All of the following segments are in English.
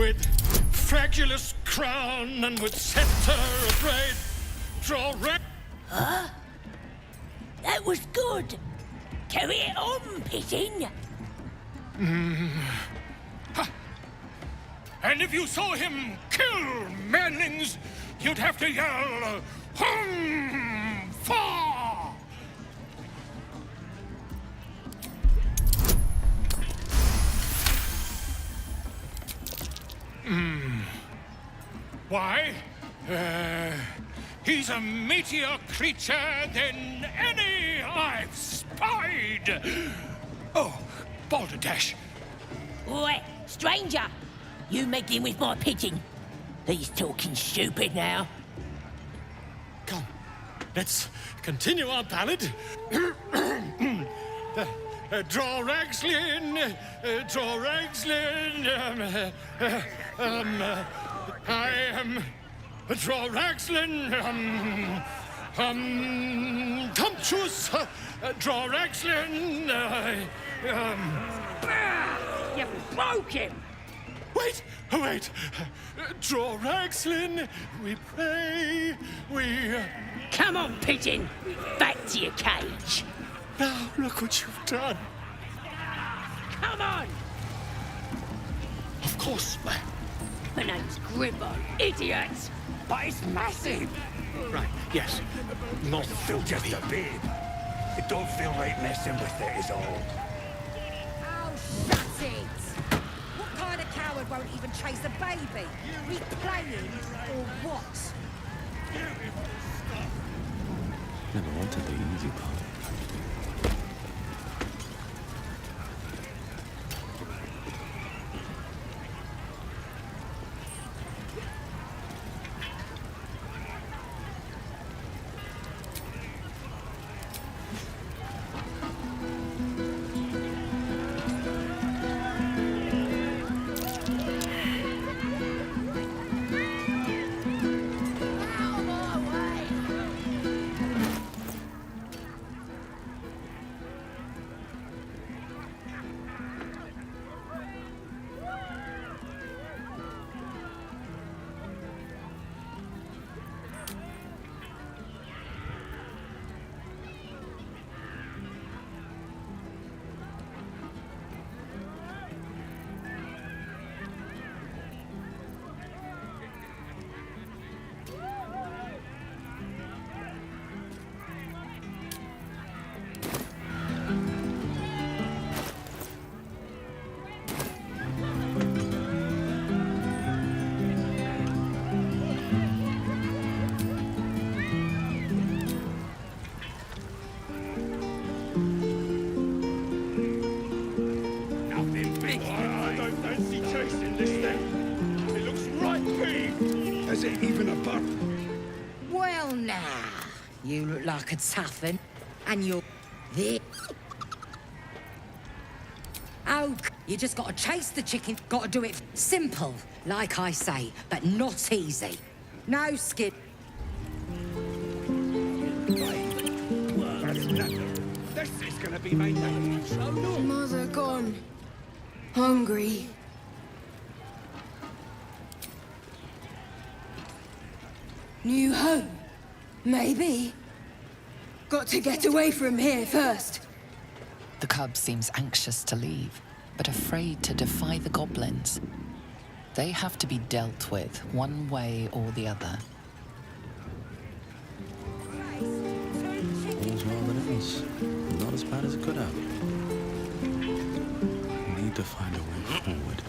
with fragulous crown and with scepter afraid, draw That was good. Carry it on, Pigeon. And if you saw him kill manlings, you'd have to yell, hum, fa! Why? He's a meatier creature than any I've spied. Oh, Balderdash. Oi, stranger! You meddling with my pigeon. He's talking stupid now. Come, let's continue our ballad. Draw Ragslin, draw Ragslin. I am draw Ragslin. Tumptuous, draw Ragslin. You broke him! Wait, wait. Draw Ragslin, we pray, we... Come on, Pigeon! Back to your cage! Now, look what you've done. Come on! Of course, ma'am. My name's Grimbo, idiot! But it's massive! Right, yes. Not Still just a bib. It don't feel right messing with it is all. Oh, shut it! What kind of coward won't even chase a baby? He's playing or what? Never wanted the easy part. Is it even a bird? Well, now, you look like a tough un, and you're there. Oh, you just gotta chase the chicken. Gotta do it simple, like I say, but not easy. No skid. That's nothing. This is gonna be my night. Mother gone. Hungry. New home? Maybe. Got to get away from here first. The cub seems anxious to leave, but afraid to defy the goblins. They have to be dealt with one way or the other. All's well that ends. Not as bad as it could have. Need to find a way forward.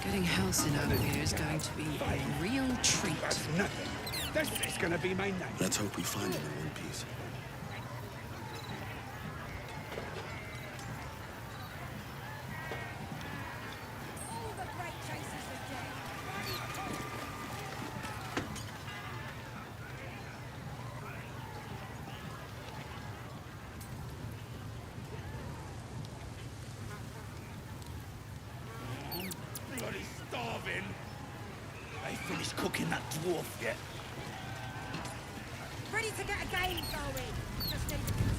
Getting Halcyon out of here is going to be a real treat. That's nothing. This is gonna be my night. Let's hope we find it in one piece. All the great chasers are dead. Bloody starving. I finished cooking that dwarf yet. Ready to get a game going. Just need to continue.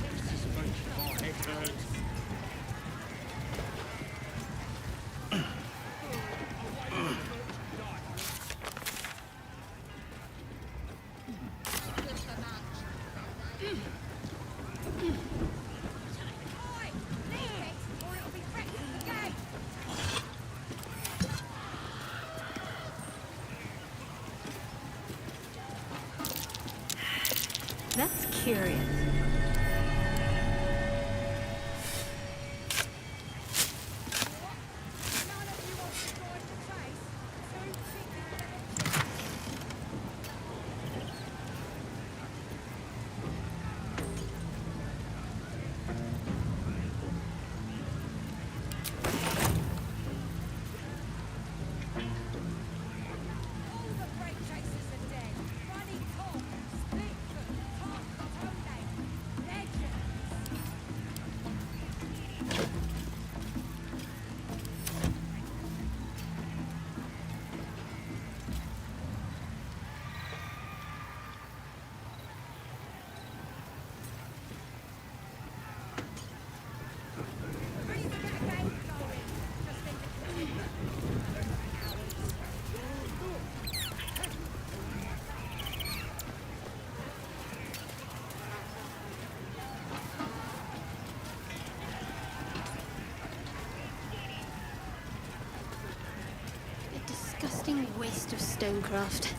That's curious. Disgusting waste of stonecraft.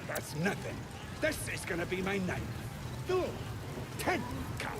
That's nothing. This is gonna be my night. No, 10 cup.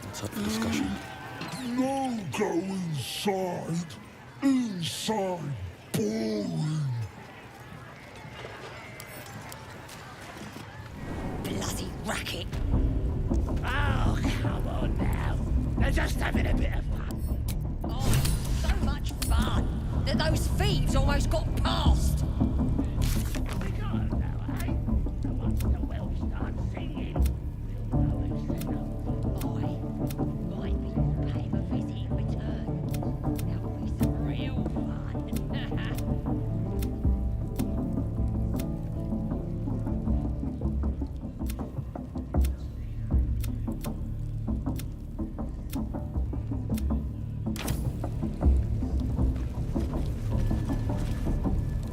What's up for discussion? No go inside. Inside. Boring. Bloody racket. Oh, come on now. They're just having a bit of fun. Oh, so much fun that those thieves almost got past. We got 'em now, eh? And once the Welsh start singing, we'll know who's the number. Boy, might be pay him a visit in return. That'll be some real fun.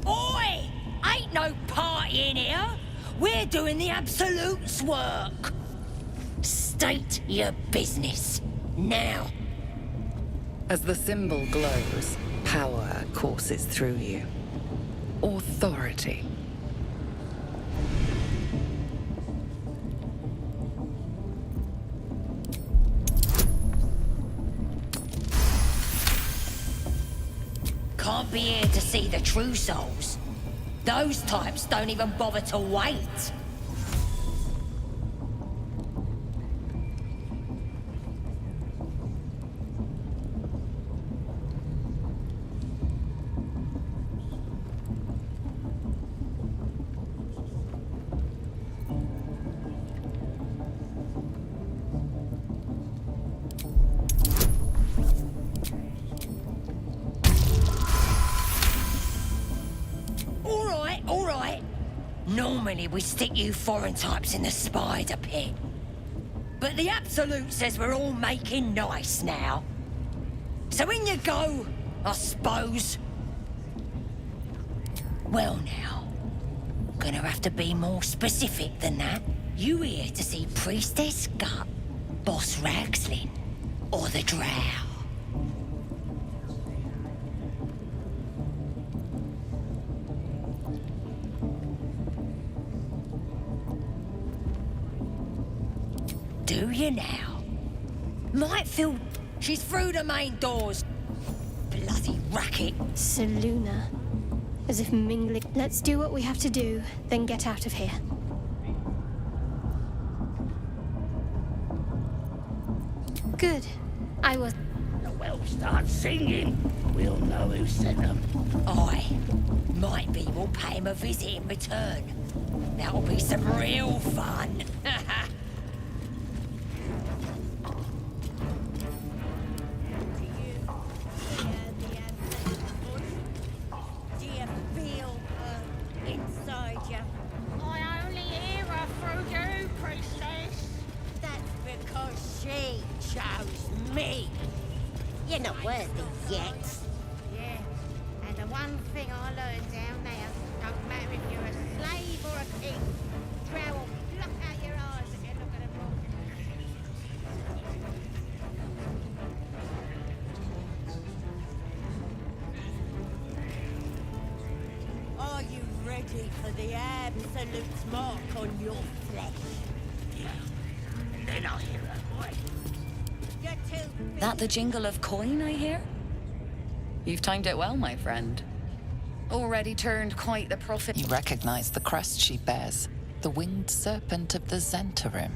Oi! Ain't no party in here. We're doing the Absolute's work. State your business. Now. As the symbol glows, power courses through you. Authority. Can't be here to see the true souls. Those types don't even bother to wait. All right. Normally we stick you foreign types in the spider pit. But the Absolute says we're all making nice now. So in you go, I suppose. Well now, gonna have to be more specific than that. You here to see Priestess Gut, Boss Ragslin, or the Drow? Do you now? Might feel She's through the main doors. Bloody racket. Seluna. As if mingling. Let's do what we have to do, then get out of here. Good. I was. The whelp starts singing. We'll know who sent them. Aye. Might be we'll pay him a visit in return. That'll be some real fun. Do you feel her inside you? I only hear her through you, priestess. That's because she chose me. You're not worthy yet. Yeah, and the one thing I learned down there, don't matter if you're a slave or a king, Drow will pluck out your eyes if you look at them wrong. Are you ready for the absolute mark on your flesh? Then I'll hear her voice. You're too That the jingle of coin I hear? You've timed it well, my friend. Already turned quite the prophet. You recognize the crest she bears, the winged serpent of the Zentarim.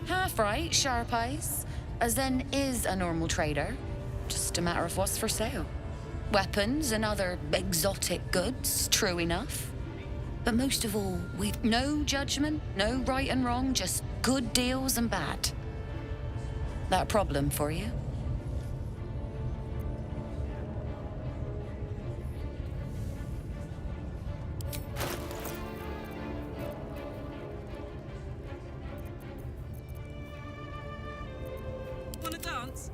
Half right, sharp eyes. A Zen is a normal trader. Just a matter of what's for sale. Weapons and other exotic goods, true enough. But most of all, we've no judgment, no right and wrong, just good deals and bad. That a problem for you? Wanna dance?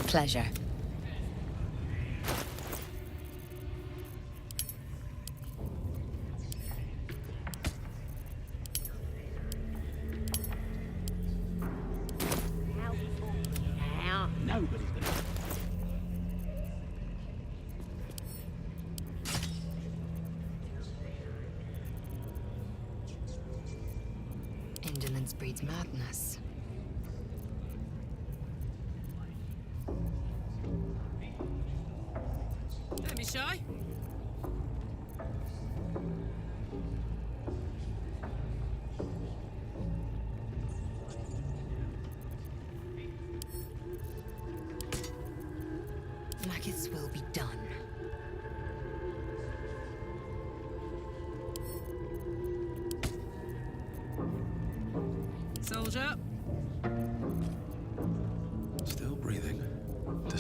Pleasure. Now, nobody's gonna. Indolence breeds madness. Don't be shy.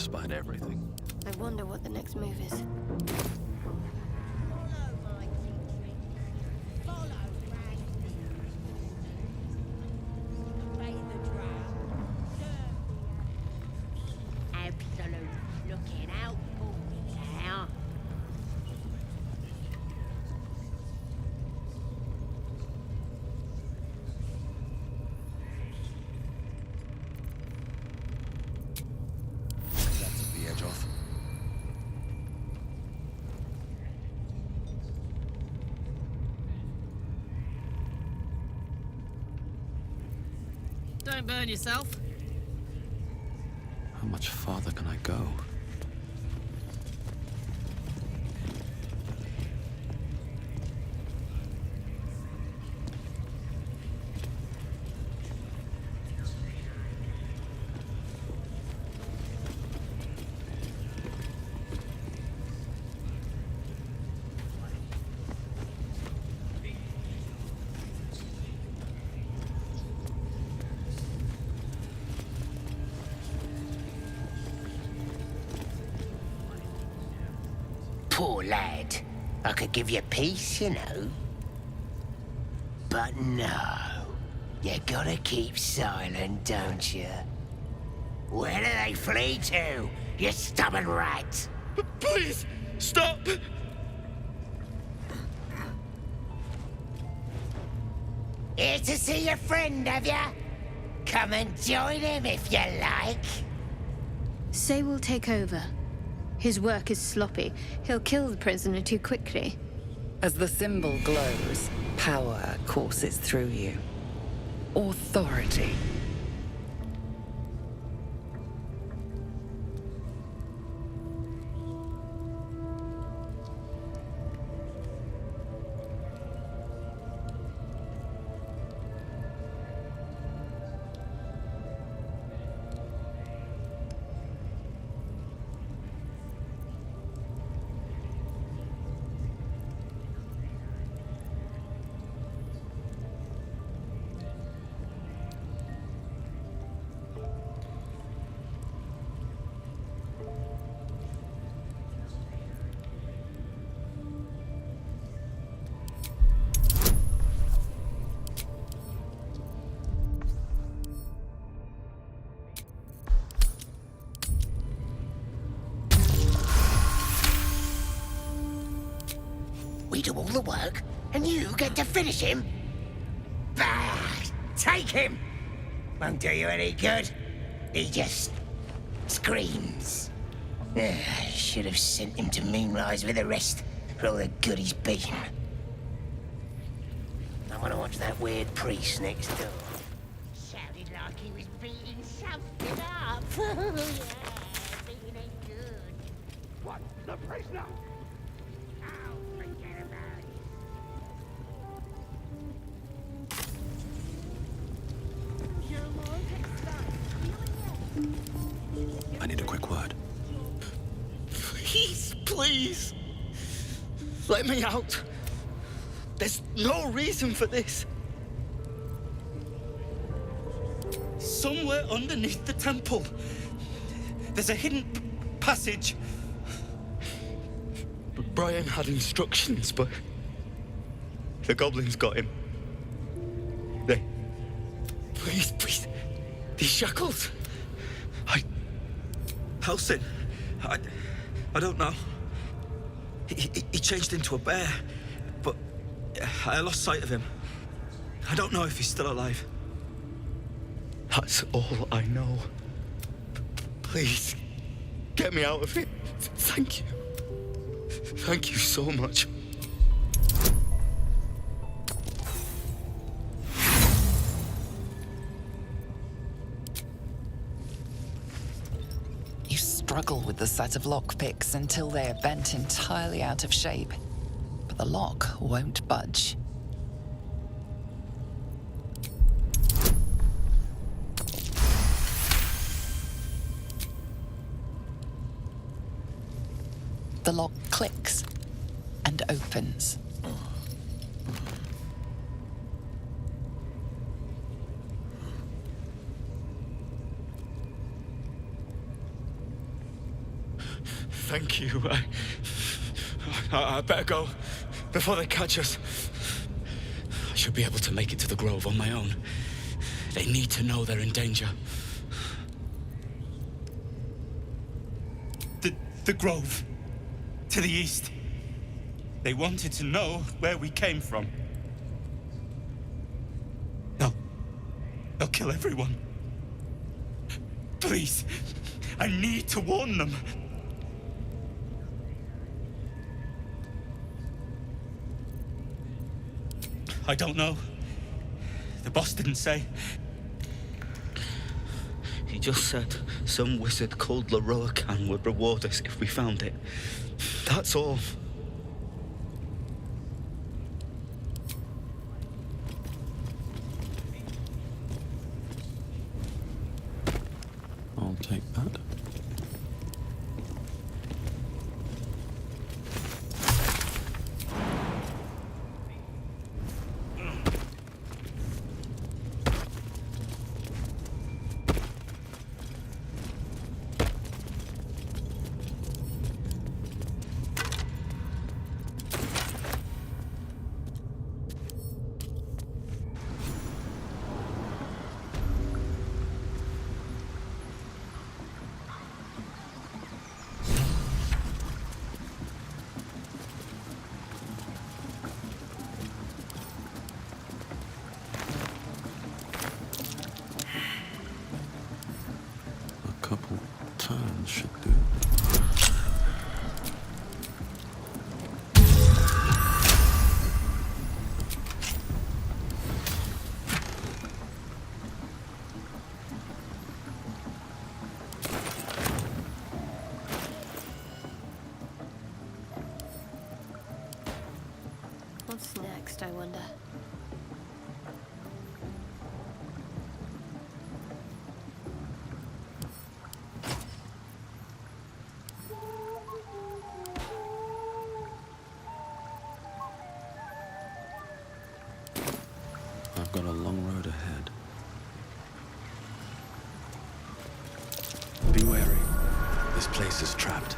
despite everything. I wonder what the next move is. Absolute looking out for me now. That took the edge off. Don't burn yourself. How much farther can I go? Poor lad. I could give you peace, you know. But no. You gotta keep silent, don't you? Where do they flee to, you stubborn rat? Please, stop! Here to see your friend, have ya? Come and join him if you like. Say we'll take over. His work is sloppy. He'll kill the prisoner too quickly. As the symbol glows, power courses through you. Authority. We do all the work, and you get to finish him? Bah! Take him! Won't do you any good. He just screams. I should have sent him to Moonrise with the rest for all the good he's been. I want to watch that weird priest next door. Sounded like he was beating something up. Yeah, beating it good. What? The prisoner? Oh, forget about it. I need a quick word. Please, please. Let me out. There's no reason for this. Somewhere underneath the temple, there's a hidden passage. Brian had instructions, but the goblins got him. Please, these shackles. Helsing, I don't know. He changed into a bear, but I lost sight of him. I don't know if he's still alive. That's all I know. Please, get me out of here. Thank you. Thank you so much. You struggle with the set of lockpicks until they are bent entirely out of shape. But the lock won't budge. The lock clicks and opens. Thank you. I better go before they catch us. I should be able to make it to the Grove on my own. They need to know they're in danger. The Grove. To the east. They wanted to know where we came from. They'll kill everyone. Please, I need to warn them. I don't know. The boss didn't say. He just said some wizard called Leroacan would reward us if we found it. That's all. I'll take that. Couple turns should do. What's next, I wonder? I've got a long road ahead. Be wary. This place is trapped.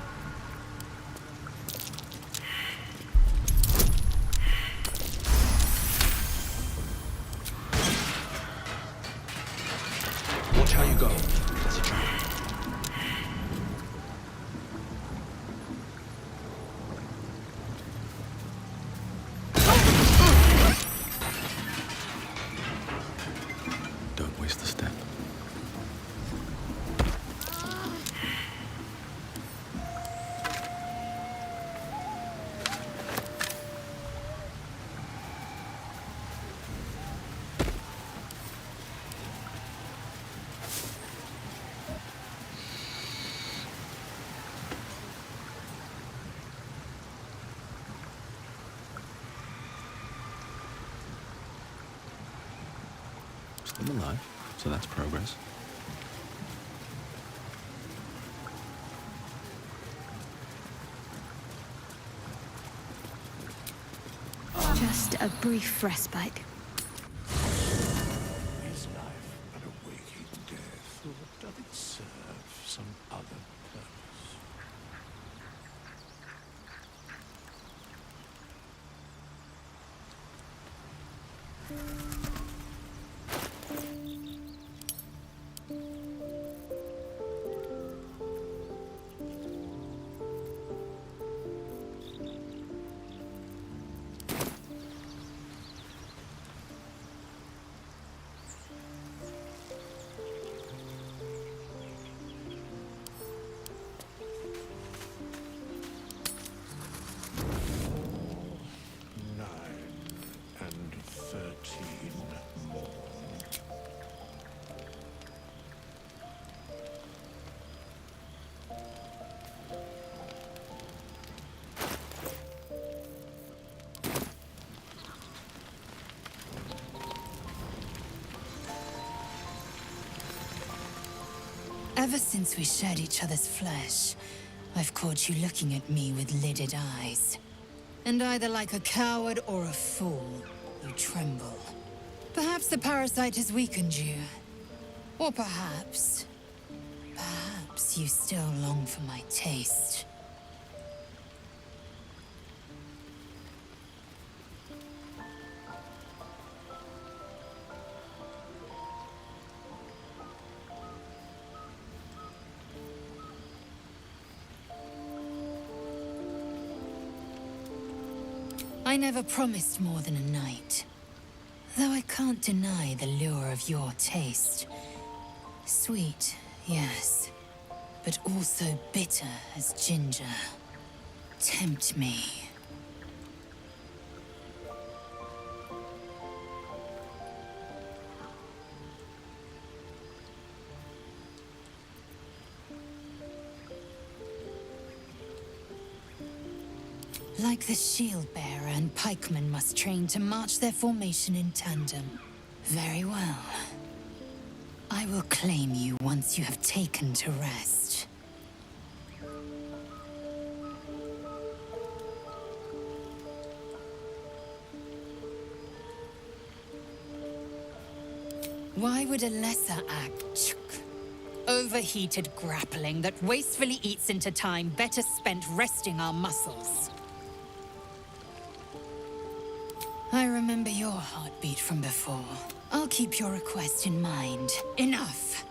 Watch how you go. There's a trap. Don't waste a step. Still alive, so that's progress. Just a brief respite. Is life but a waking death, or doth it serve some other purpose? Ever since we shared each other's flesh, I've caught you looking at me with lidded eyes. And either like a coward or a fool, you tremble. Perhaps the parasite has weakened you. Or perhaps you still long for my taste. I never promised more than a night. Though I can't deny the lure of your taste. Sweet, yes, but also bitter as ginger. Tempt me. Like the shield bearer and pikeman must train to march their formation in tandem. Very well. I will claim you once you have taken to rest. Why would a lesser act... Overheated grappling that wastefully eats into time better spent resting our muscles? I remember your heartbeat from before. I'll keep your request in mind. Enough!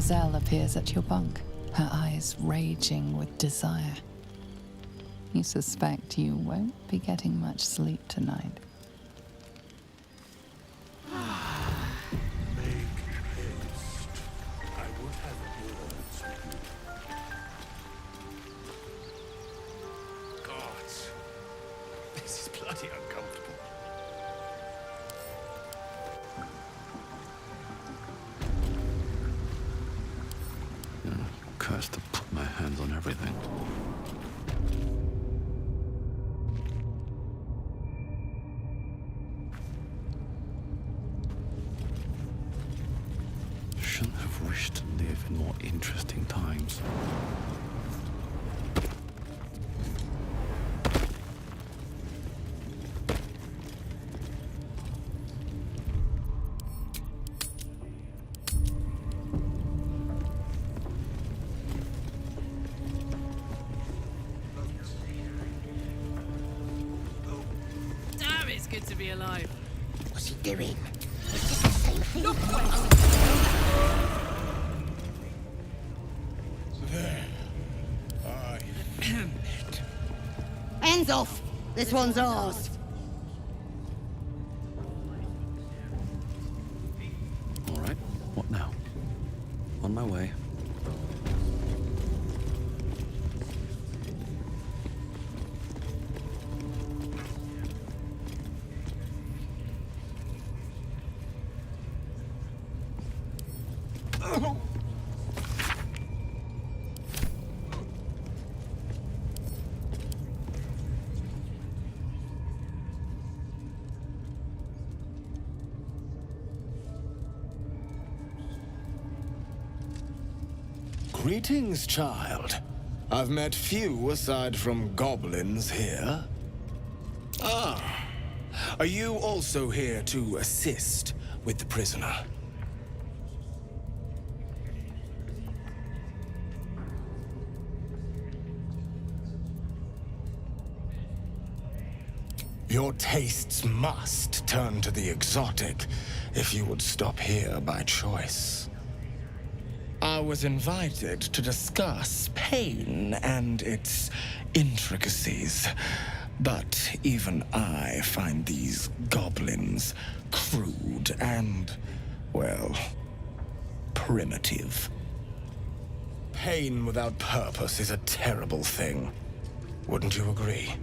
Zell appears at your bunk, her eyes raging with desire. You suspect you won't be getting much sleep tonight. Make haste. I would have words with you. God, this is bloody uncomfortable. everything. Shouldn't have wished to live in more interesting times. Damn, it's good to be alive. What's he doing? It's just the same thing. Look Hands off! This one's ours. All right, what now? On my way. Greetings, child. I've met few aside from goblins here. Ah, are you also here to assist with the prisoner? Your tastes must turn to the exotic if you would stop here by choice. I was invited to discuss pain and its intricacies, but even I find these goblins crude and, well, primitive. Pain without purpose is a terrible thing. Wouldn't you agree?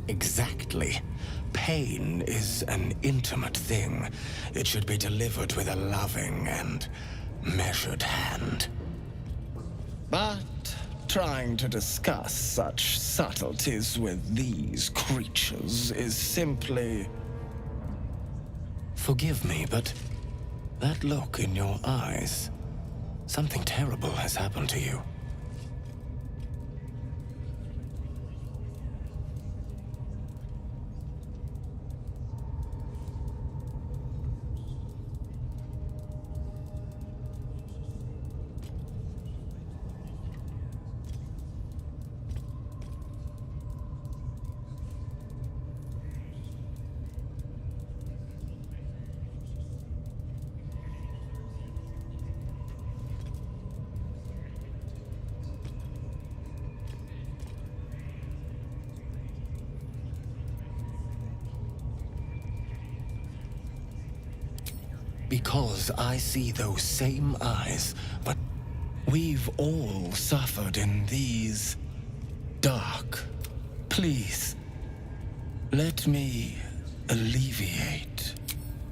Exactly. Pain is an intimate thing. It should be delivered with a loving and measured hand. But trying to discuss such subtleties with these creatures is simply... Forgive me, but that look in your eyes, something terrible has happened to you. Because I see those same eyes, but we've all suffered in these dark. Please, let me alleviate.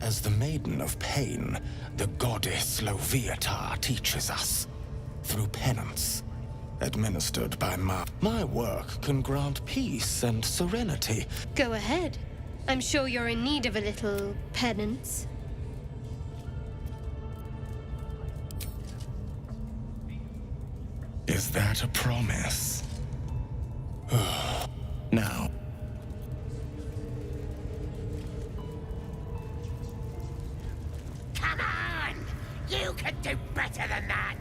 As the Maiden of Pain, the goddess Loviatar teaches us, through penance, administered by my work can grant peace and serenity. Go ahead. I'm sure you're in need of a little penance. Is that a promise? Now. Come on! You can do better than that!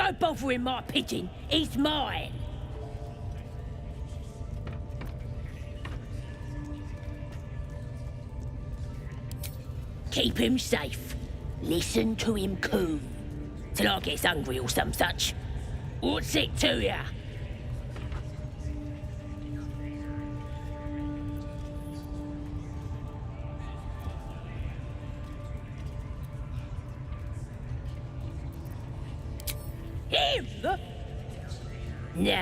go bothering my pigeon. He's mine. Keep him safe. Listen to him coo. Till I gets hungry or some such. What's it to ya? Him? Nah.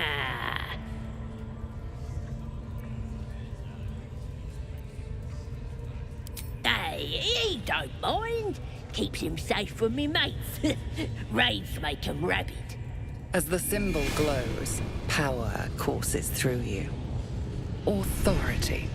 Hey, he don't mind. Keeps him safe from me mates. Raids make 'em rabid. As the symbol glows, power courses through you. Authority.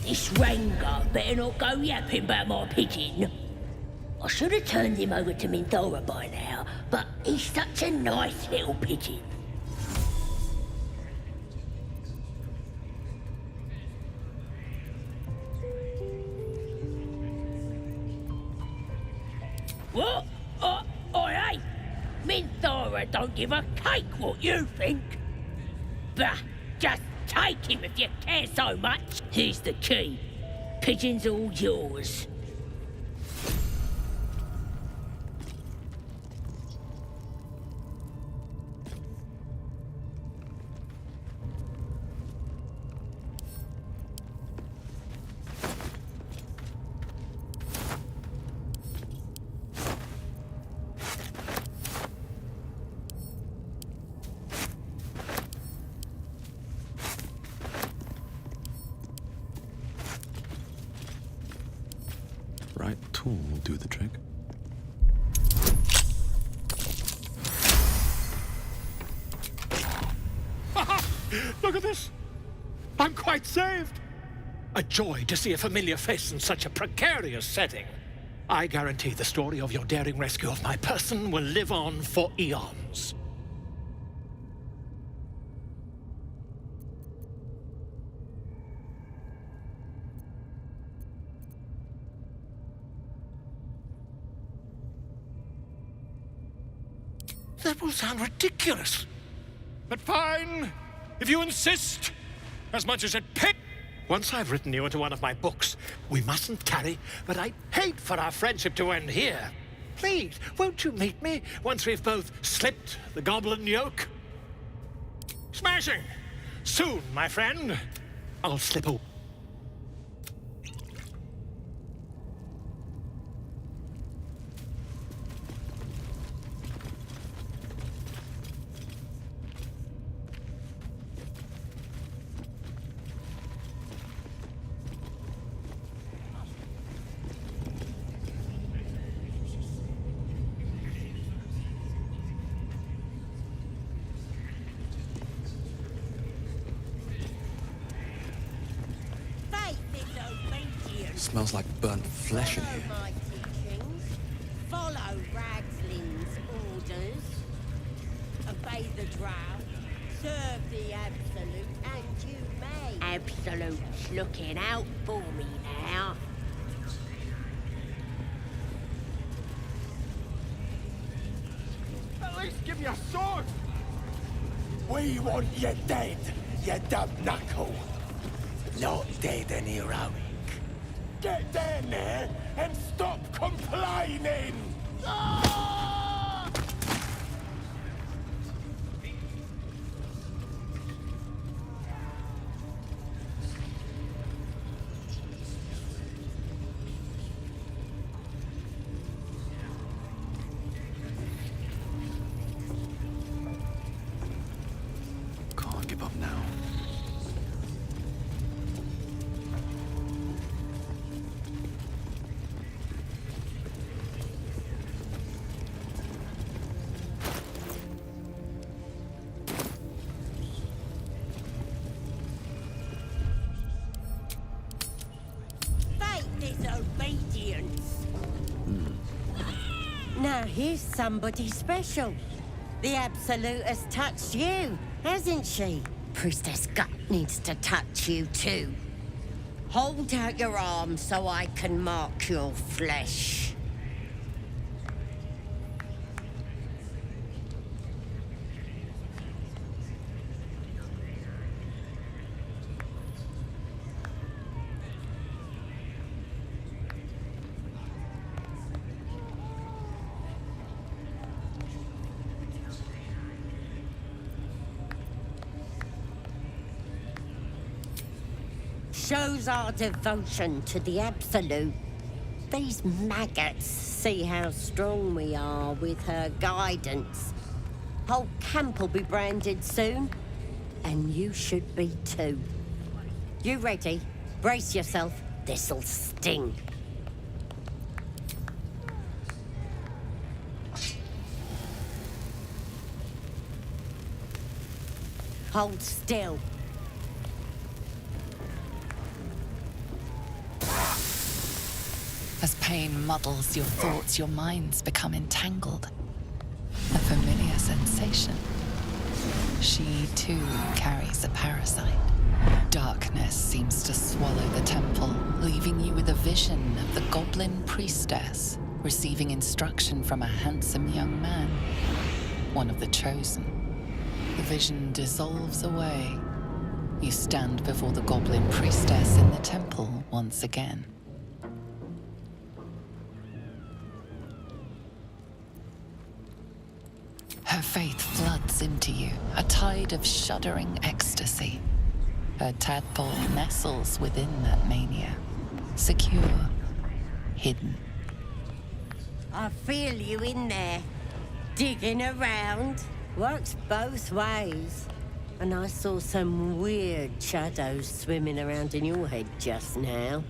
This Ranger better not go yapping about my pigeon. I should have turned him over to Minthora by now, but he's such a nice little pigeon. What? Oi, Minthora don't give a cake what you think. Bah, just take him if you care so much. Here's the key. Pigeon's all yours. Right tool will do the trick. Look at this! I'm quite saved! A joy to see a familiar face in such a precarious setting. I guarantee the story of your daring rescue of my person will live on for eons. That will sound ridiculous. But fine, if you insist, as much as it pains. Once I've written you into one of my books, we mustn't tarry, but I'd hate for our friendship to end here. Please, won't you meet me once we've both slipped the goblin yoke? Smashing! Soon, my friend, I'll slip away. Smells like burnt flesh in Follow here. my teachings. Follow Ragsling's orders. Obey the drow. Serve the Absolute, and you may. Absolute's looking out for me now. At least give me a sword! We want you dead, you dumb knuckle. Not dead and heroic. Get down there and stop complaining! Ah! Can't give up obedience. Now here's somebody special. The Absolute has touched you, hasn't she? Priestess Gut needs to touch you too. Hold out your arm so I can mark your flesh. Shows our devotion to the Absolute. These maggots see how strong we are with her guidance. Whole camp will be branded soon, and you should be too. You ready? Brace yourself. This'll sting. Hold still. As pain muddles your thoughts, your minds become entangled. A familiar sensation. She too carries a parasite. Darkness seems to swallow the temple, leaving you with a vision of the goblin priestess receiving instruction from a handsome young man, one of the chosen. The vision dissolves away. You stand before the goblin priestess in the temple once again. Her faith floods into you, a tide of shuddering ecstasy. Her tadpole nestles within that mania, secure, hidden. I feel you in there, digging around. Works both ways. And I saw some weird shadows swimming around in your head just now.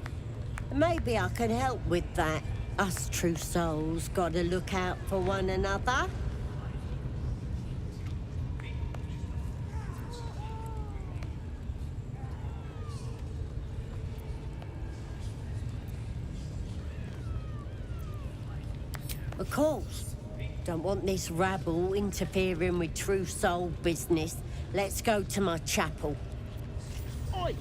Maybe I can help with that. Us true souls gotta look out for one another. Of course. Don't want this rabble interfering with true soul business. Let's go to my chapel. Oi!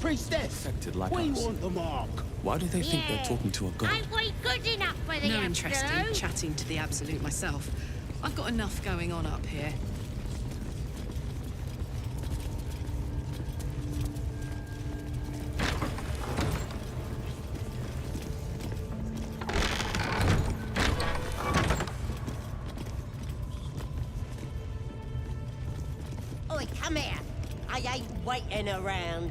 Priestess! Affected like we us. want the mark. Why do they think they're talking to a god? Ain't we good enough for the No interest in Absolute? chatting to the Absolute myself. I've got enough going on up here. Oi, come here. I ain't waiting around.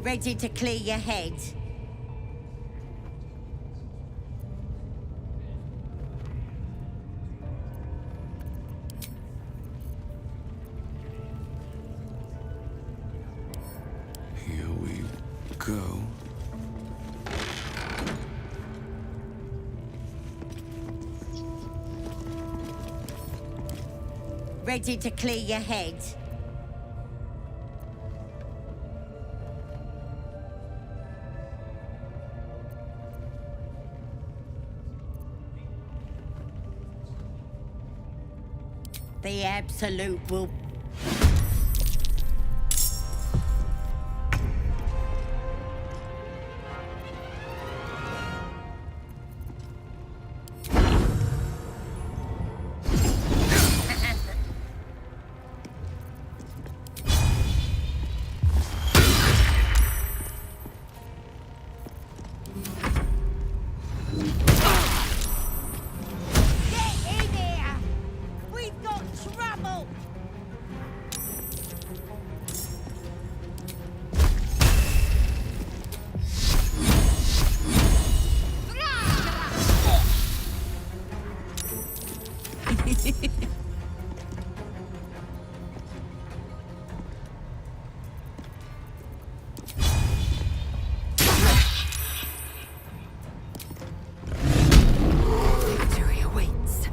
Ready to clear your head? Here we go. Ready to clear your head? The Absolute will... Get in here! We've got trouble! Victory awaits.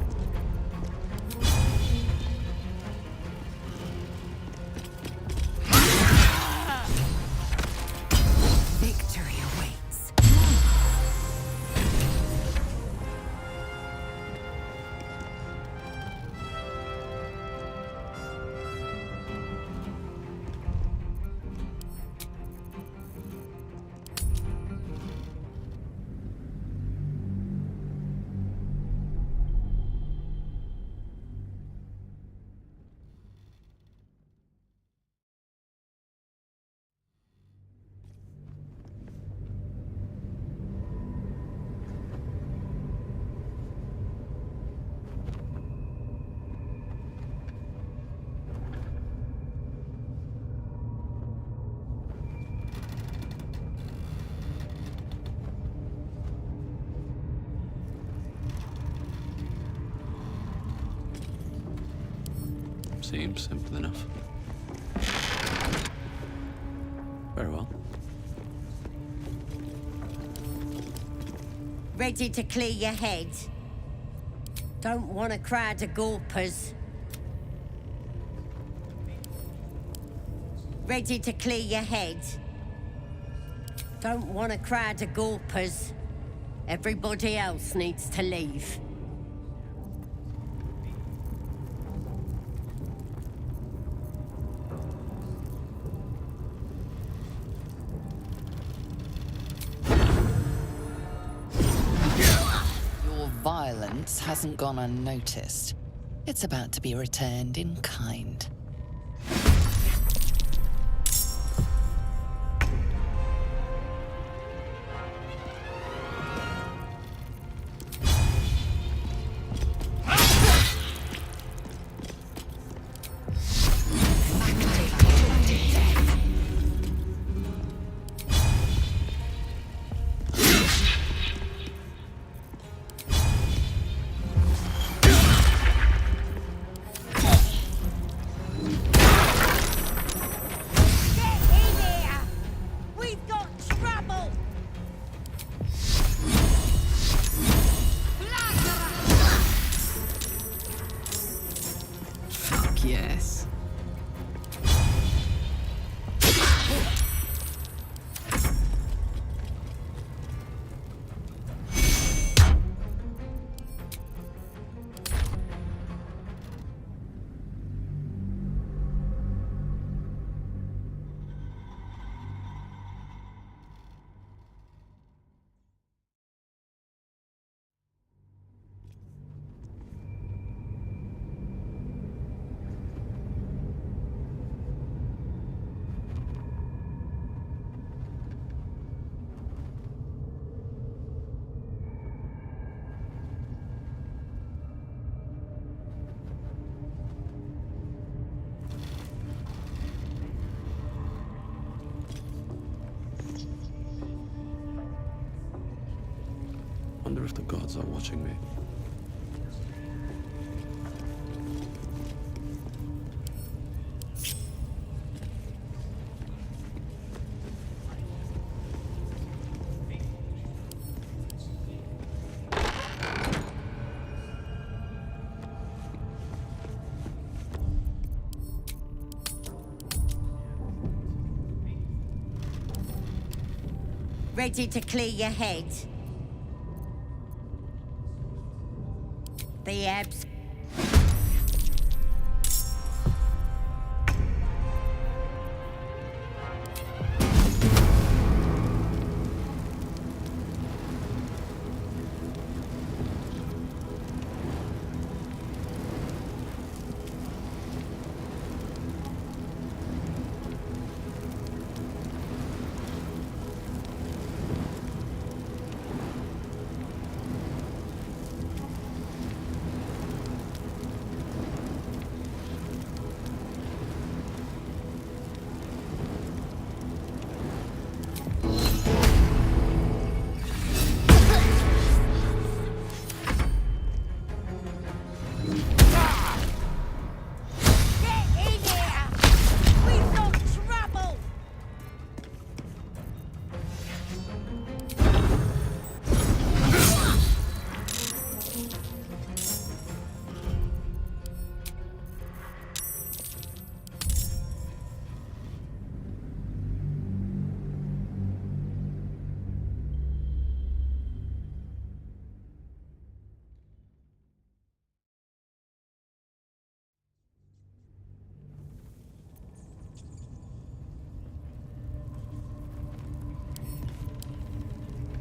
Seems simple enough. Very well. Ready to clear your head? Don't want a crowd of gawpers. Ready to clear your head? Don't want a crowd of gawpers. Everybody else needs to leave. Your violence hasn't gone unnoticed. It's about to be returned in kind. Yes. Wonder if the gods are watching me. Ready to clear your head? The abs.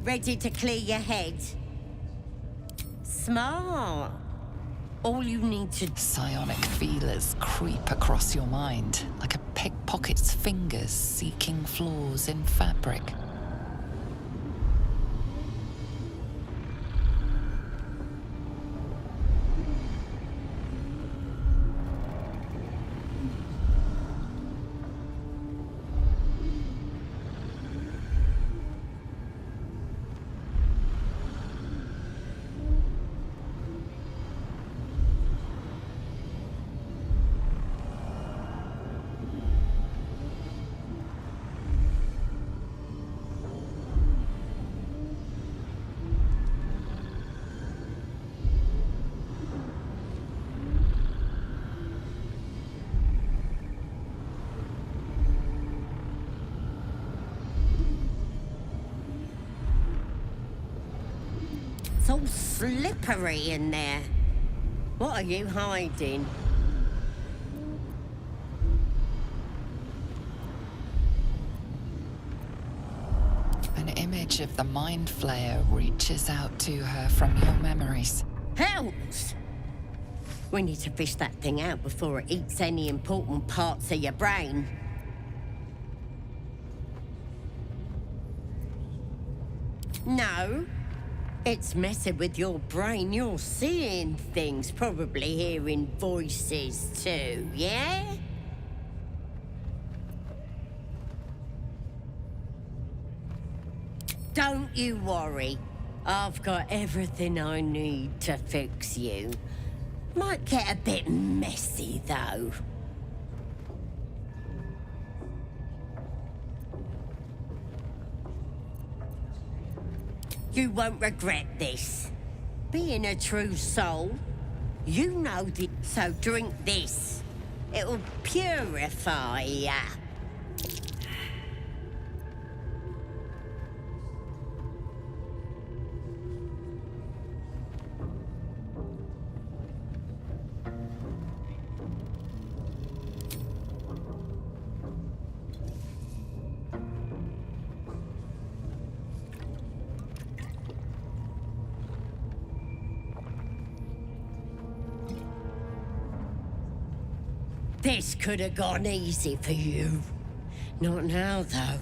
Ready to clear your head? Smart. All you need to... Psionic feelers creep across your mind like a pickpocket's fingers seeking flaws in fabric. It's all slippery in there. What are you hiding? An image of the Mind Flayer reaches out to her from your memories. Hells! We need to fish that thing out before it eats any important parts of your brain. No. It's messing with your brain. You're seeing things, probably hearing voices too, yeah? Don't you worry. I've got everything I need to fix you. Might get a bit messy, though. You won't regret this. Being a true soul, you know this. So drink this. It'll purify ya. This could have gone easy for you. Not now, though.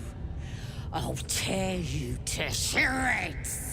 I'll tear you to shreds.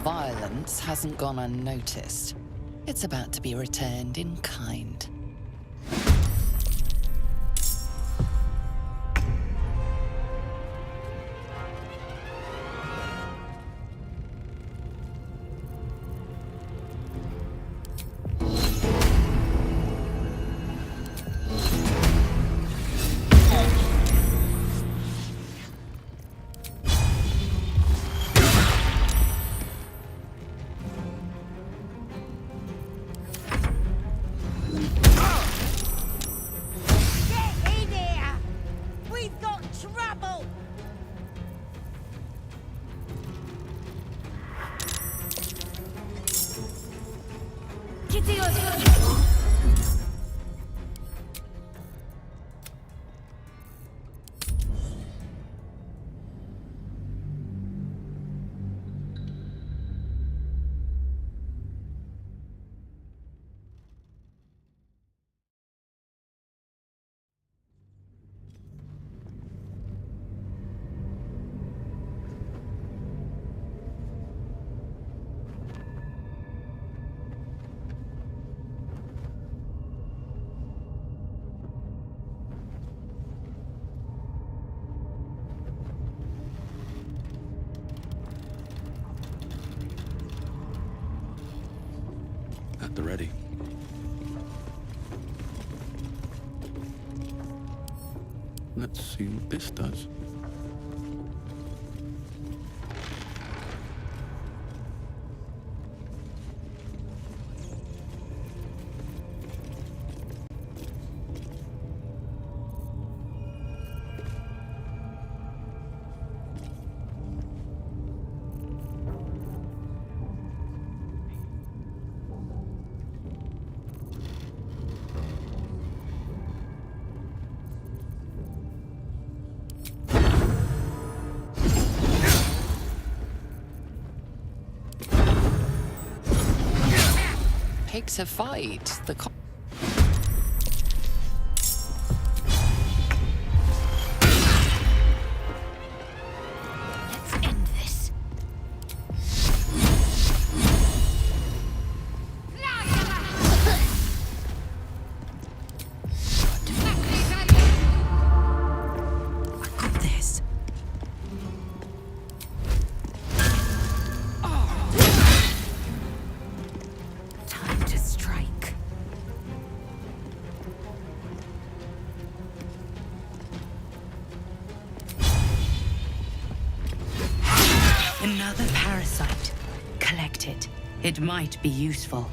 Violence hasn't gone unnoticed. It's about to be returned in kind. At the ready. Let's see what this does. Pick to fight. Let's end this. I got this. Time to strike. Another parasite. Collect it. It might be useful.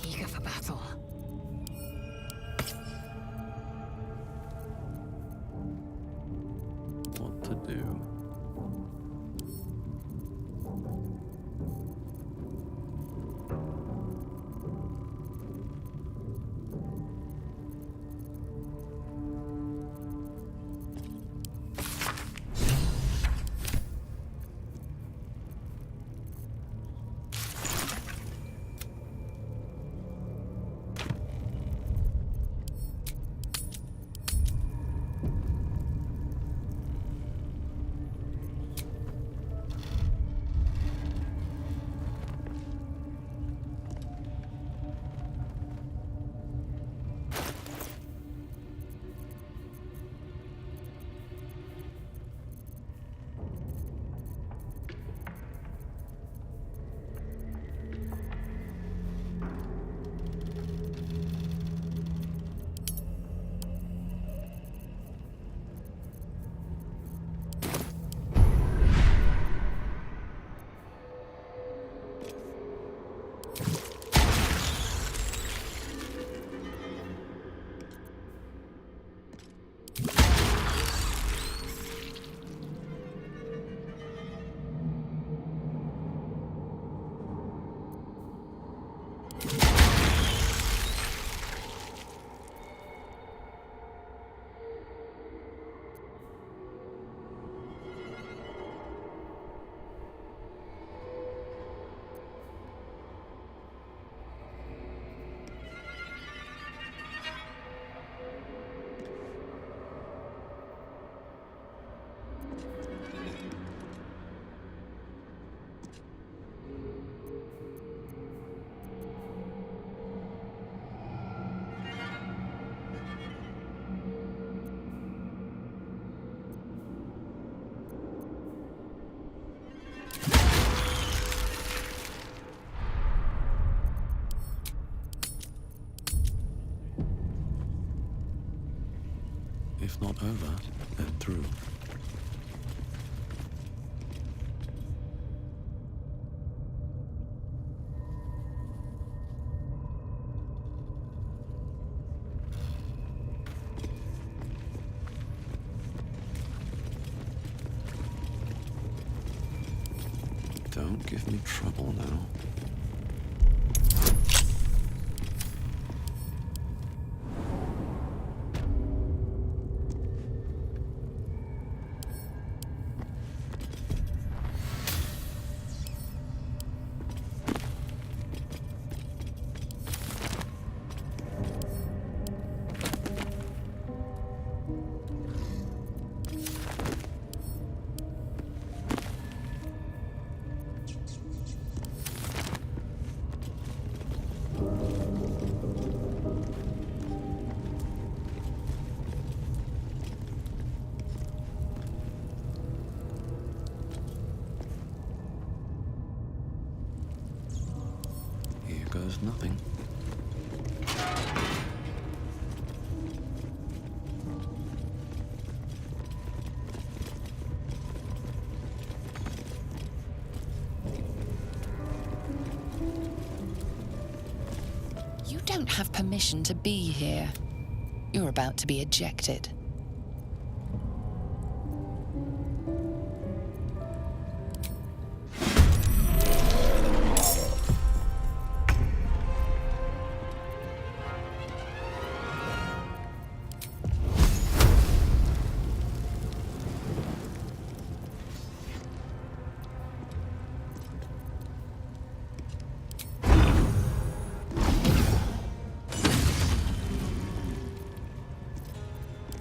Eager for battle. What to do? If not over, then through. Don't give me trouble now. There's nothing. You don't have permission to be here. You're about to be ejected.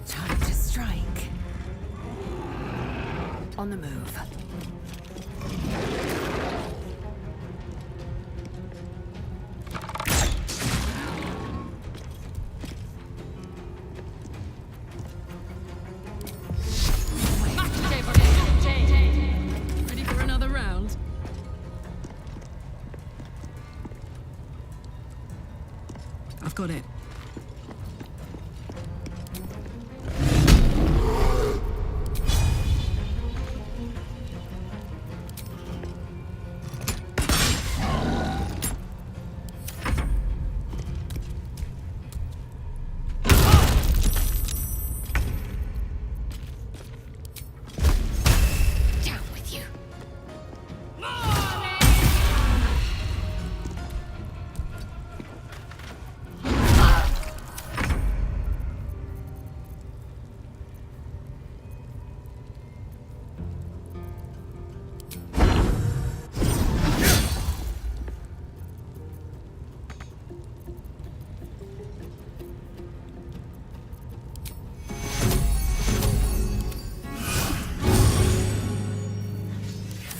Time to strike. On the move. Ready for another round? I've got it. Down with you.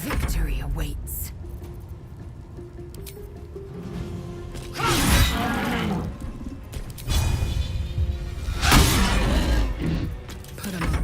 Victory awaits. Put 'em up.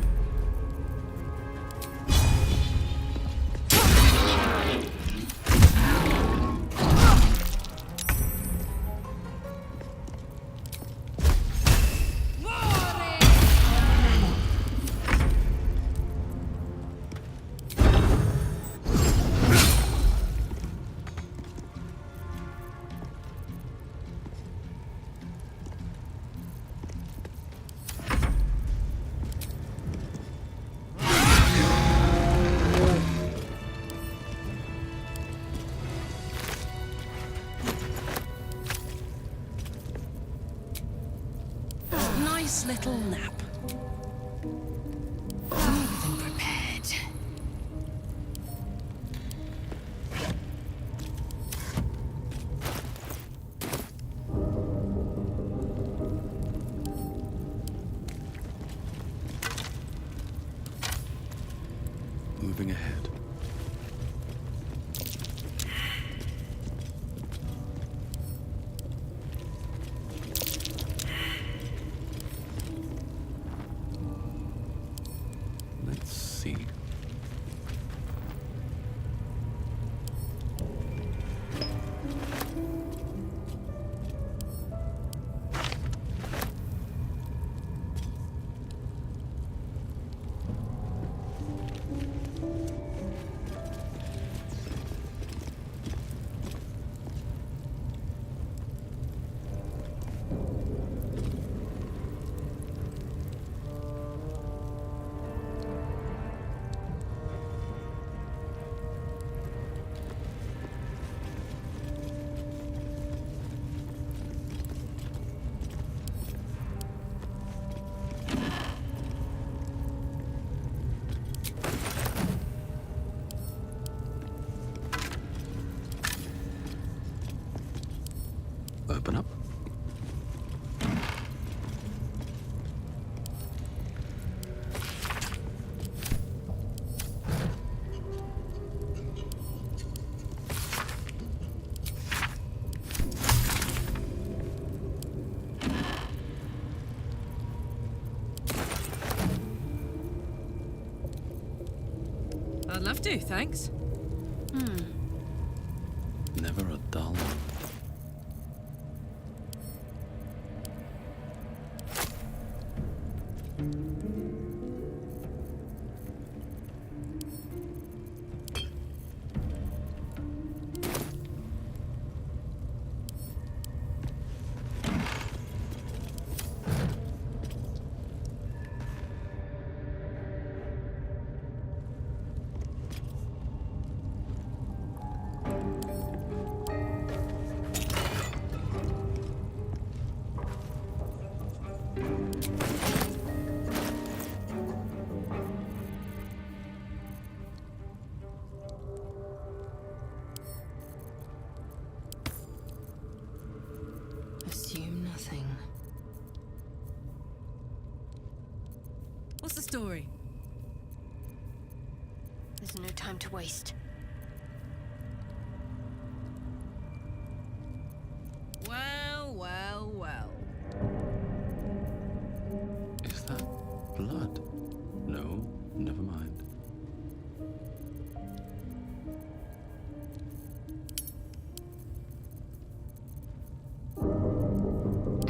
Nice little nap. More than prepared. Moving ahead. Let's see. Open up. I'd love to, thanks. Never a dull What's the story? There's no time to waste. Well, well, well. Is that blood? No, never mind.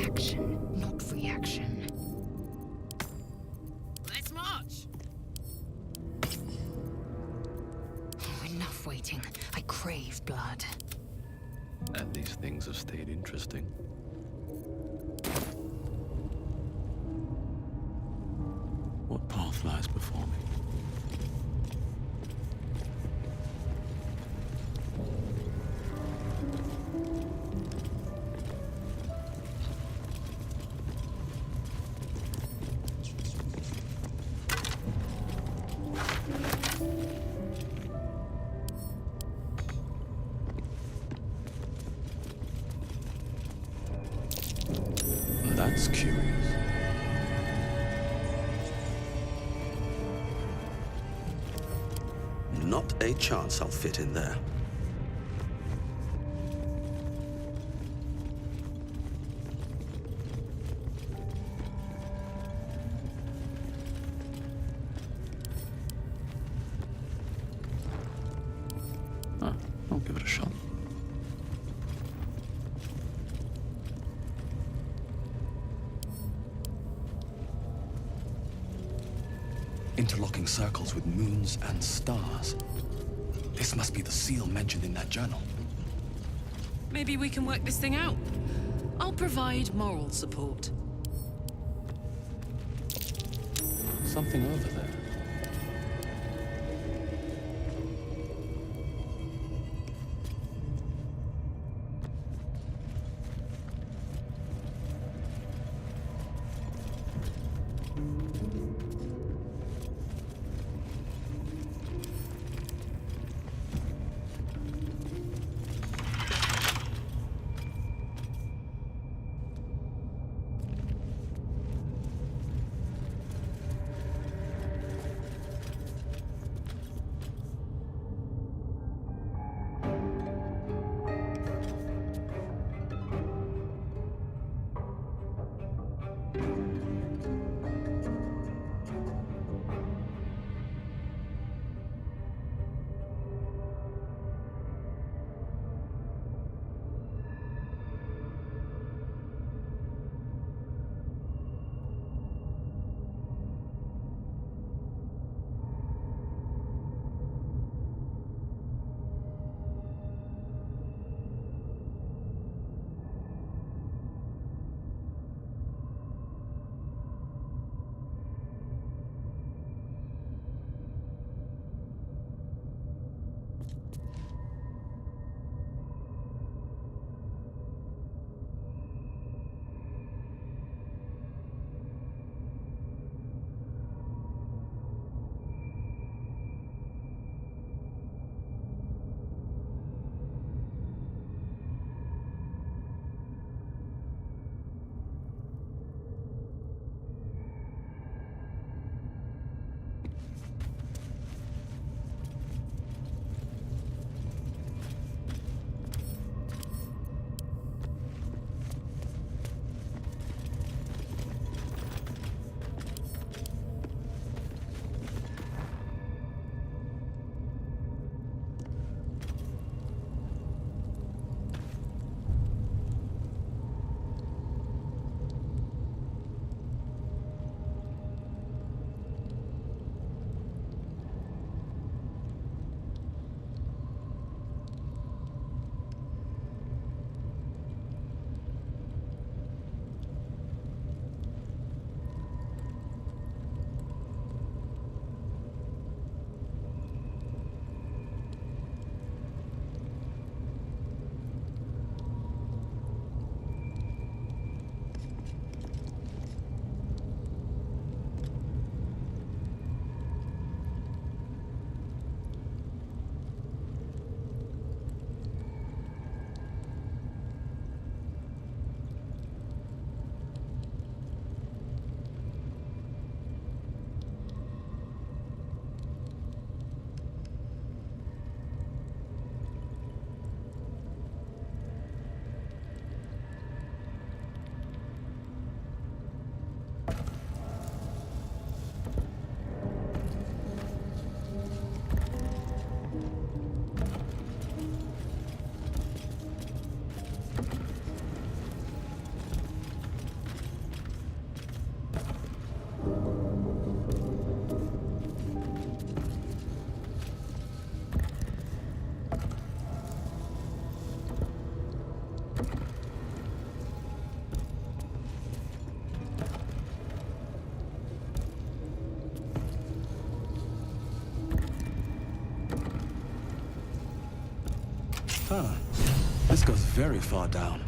Action, not reaction. Let's march! Oh, enough waiting. I crave blood. And these things have stayed interesting. What path lies before me? That's curious. Not a chance I'll fit in there. I'll give it a shot. Interlocking circles with moons and stars. This must be the seal mentioned in that journal. Maybe we can work this thing out. I'll provide moral support. Something over there. Huh. This goes very far down.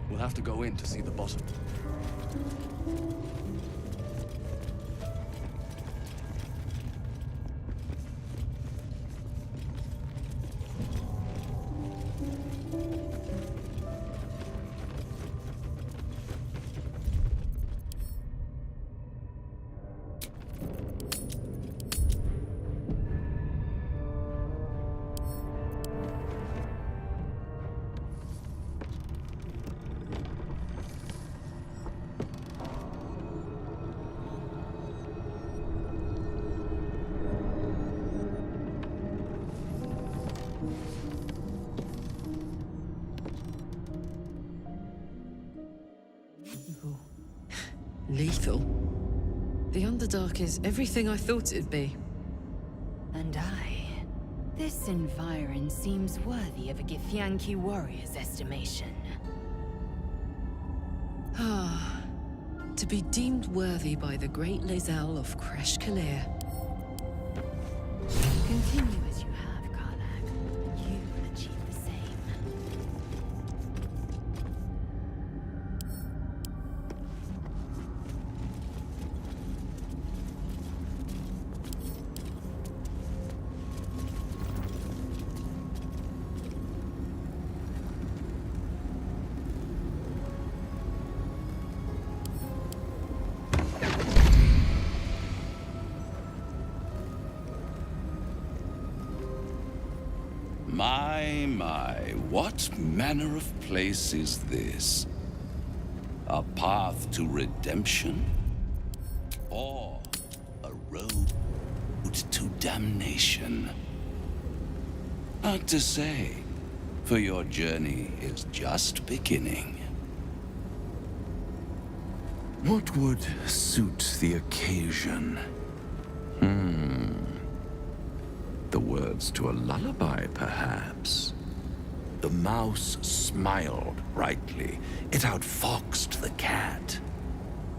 We'll have to go in to see the bottom. Lethal? The Underdark is everything I thought it'd be. And this environ seems worthy of a Githyanki warrior's estimation. Ah, to be deemed worthy by the great Lae'zel of Kresh Kalir. Continue as you have, Karlach. You will achieve the same. My, what manner of place is this? A path to redemption? Or a road to damnation? Hard to say, for your journey is just beginning. What would suit the occasion? The words to a lullaby, perhaps. The mouse smiled brightly. It outfoxed the cat.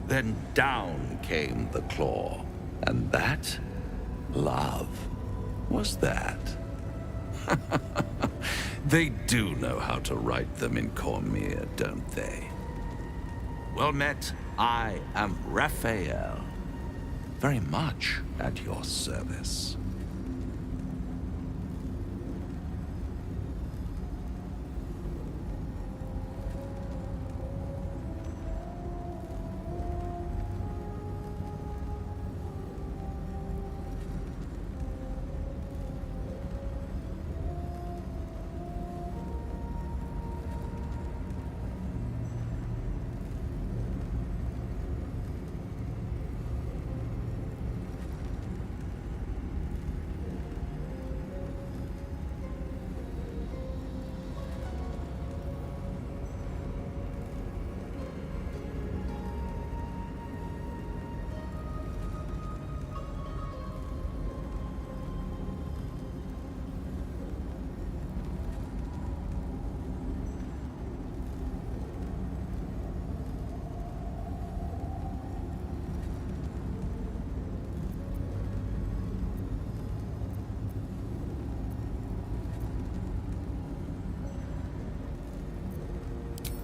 Then down came the claw. And that, love, was that. They do know how to write them in Cormyr, don't they? Well met, I am Raphael. Very much at your service.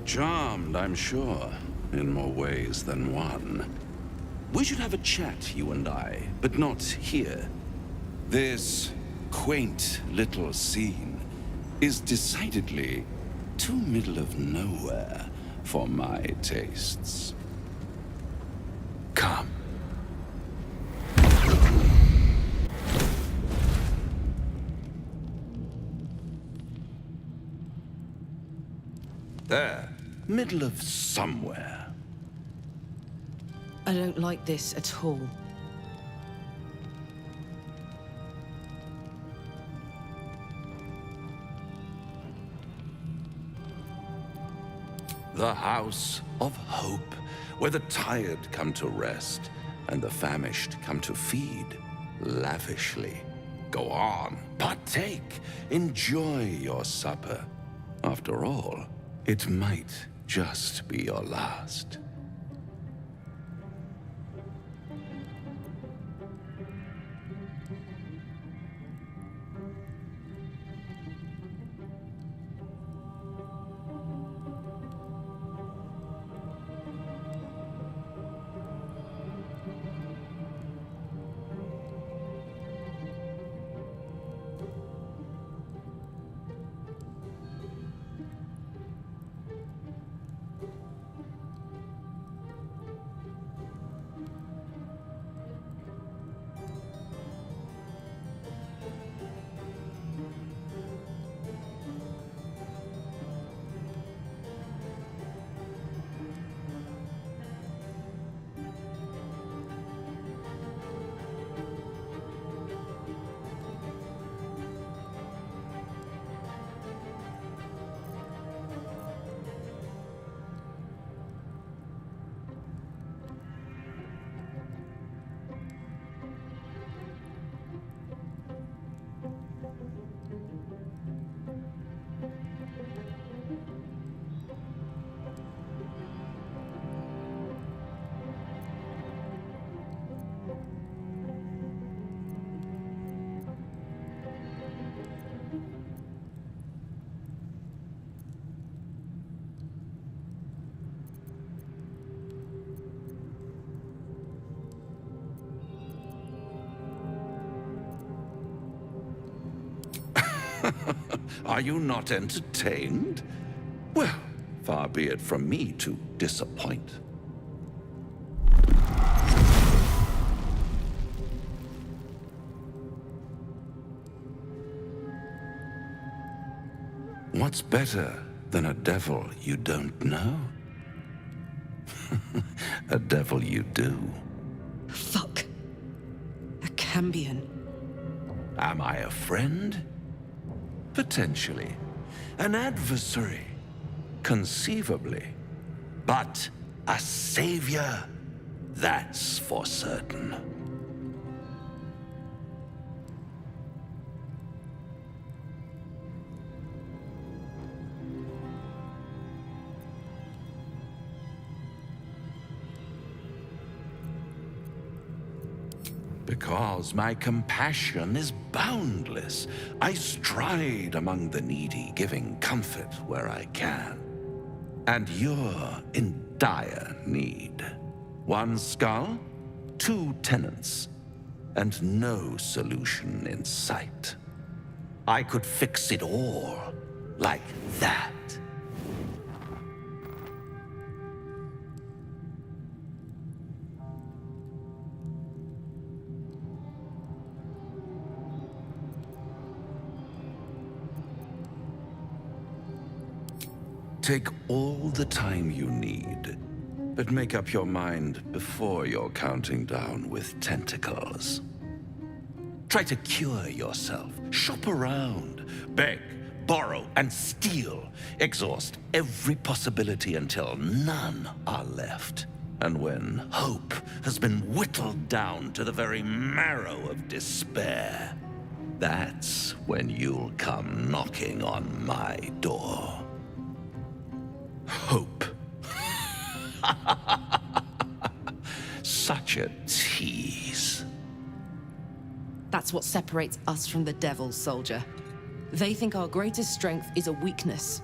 Charmed, I'm sure, in more ways than one. We should have a chat, you and I, but not here. This quaint little scene is decidedly too middle of nowhere for my tastes. Come. There. Middle of somewhere. I don't like this at all. The House of Hope, where the tired come to rest and the famished come to feed lavishly. Go on, partake, enjoy your supper. After all, it might just be your last. Are you not entertained? Well, far be it from me to disappoint. What's better than a devil you don't know? A devil you do. Fuck. A Cambion. Am I a friend? Potentially. An adversary? Conceivably. But a savior? That's for certain. Because my compassion is boundless. I stride among the needy, giving comfort where I can. And you're in dire need. One skull, 2 tenants, and no solution in sight. I could fix it all like that. Take all the time you need, but make up your mind before you're counting down with tentacles. Try to cure yourself. Shop around. Beg, borrow, and steal. Exhaust every possibility until none are left. And when hope has been whittled down to the very marrow of despair, that's when you'll come knocking on my door. Hope. Such a tease. That's what separates us from the devils, soldier. They think our greatest strength is a weakness.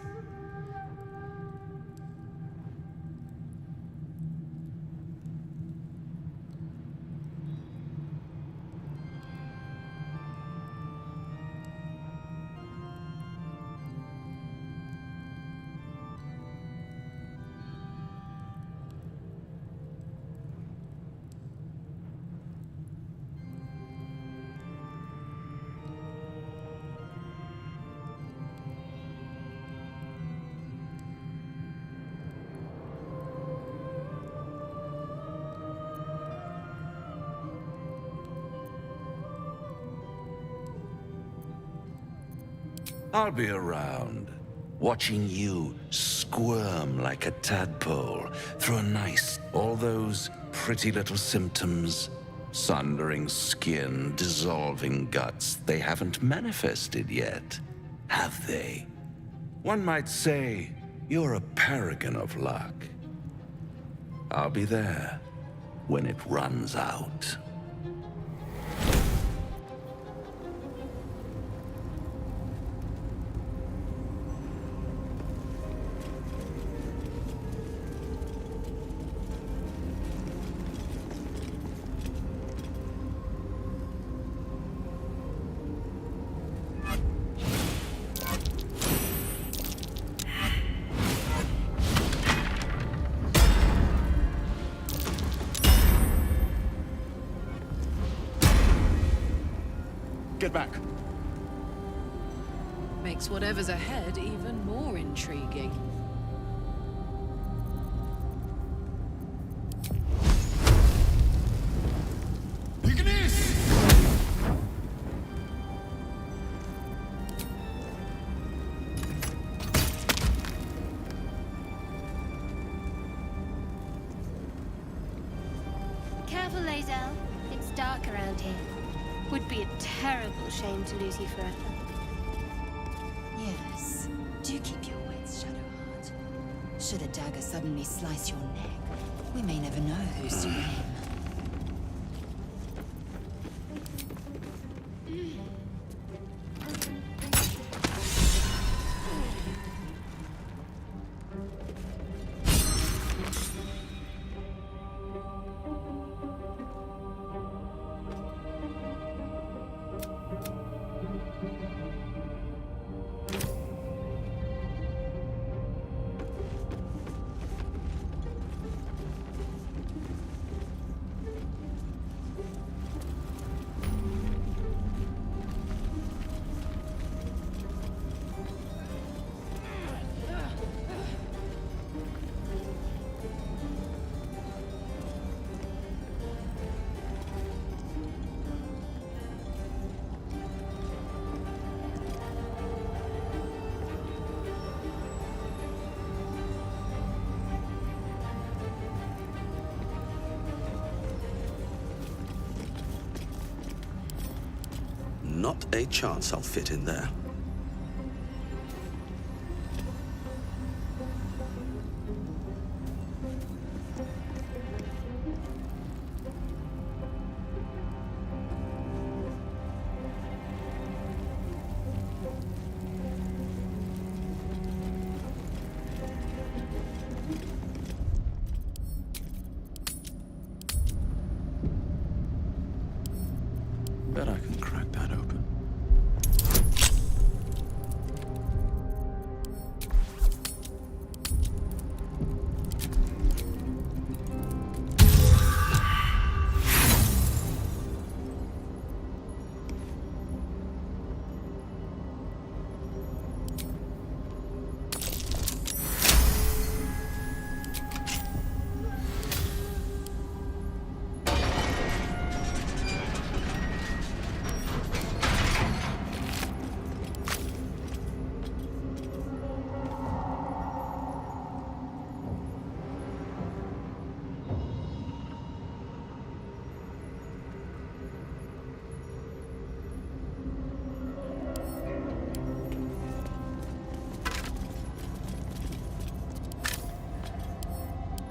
I'll be around, watching you squirm like a tadpole through a nice... All those pretty little symptoms, sundering skin, dissolving guts, they haven't manifested yet, have they? One might say you're a paragon of luck. I'll be there when it runs out. Get back. Makes whatever's ahead even more intriguing. Careful, Lae'zel. It's dark around here. Would be a terrible shame to lose you forever. Yes. Do keep your wits, Shadowheart. Should a dagger suddenly slice your neck, we may never know who's to blame. Not a chance I'll fit in there. Bet I can crack that open.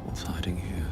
What's hiding here?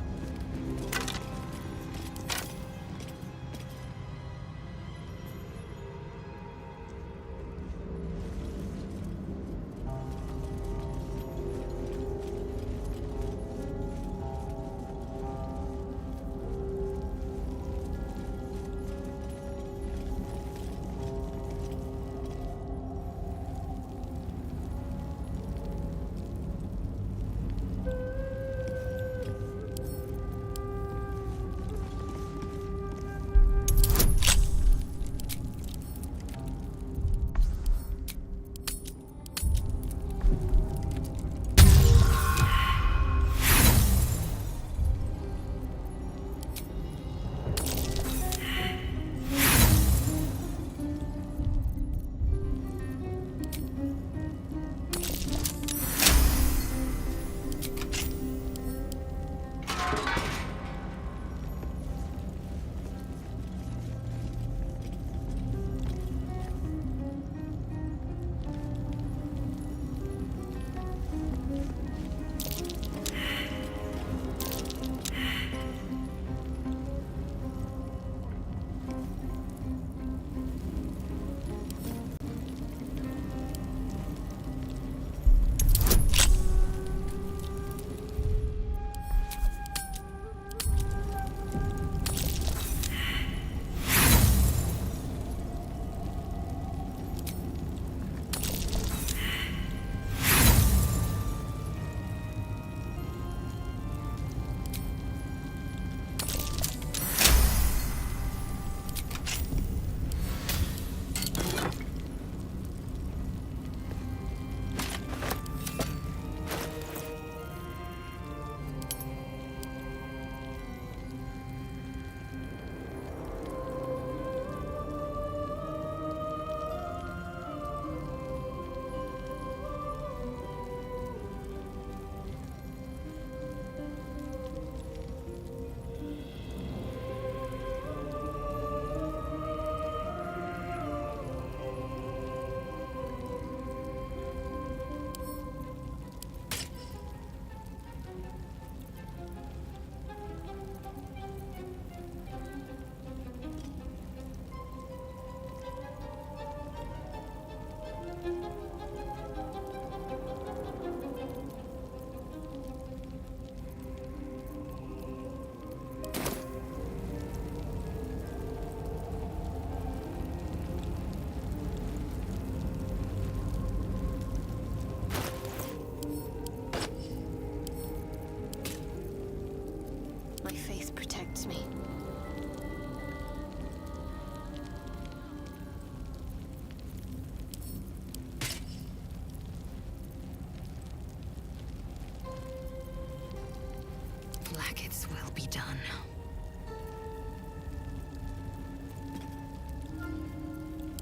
Blackets will be done.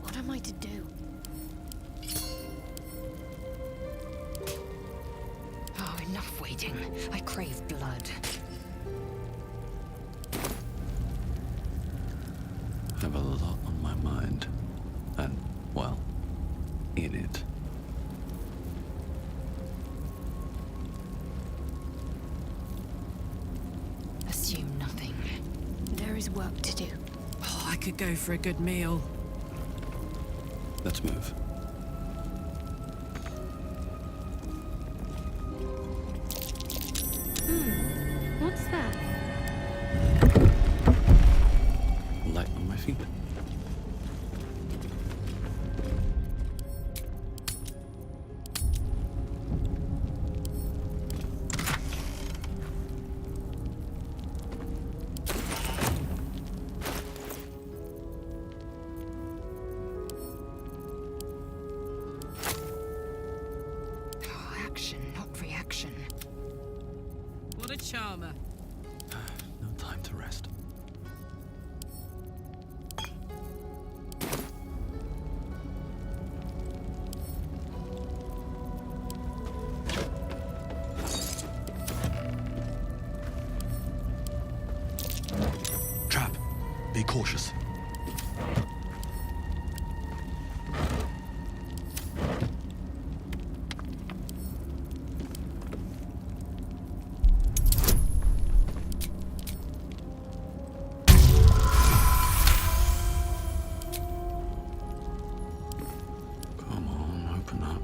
What am I to do? Oh, enough waiting. I crave blood. I have a lot on my mind. And, well, in it. Assume nothing. There is work to do. Oh, I could go for a good meal. Let's move. What's that? Light on my feet. Action, not reaction. What a charmer. No time to rest. Trap. Be cautious. Come on, open up.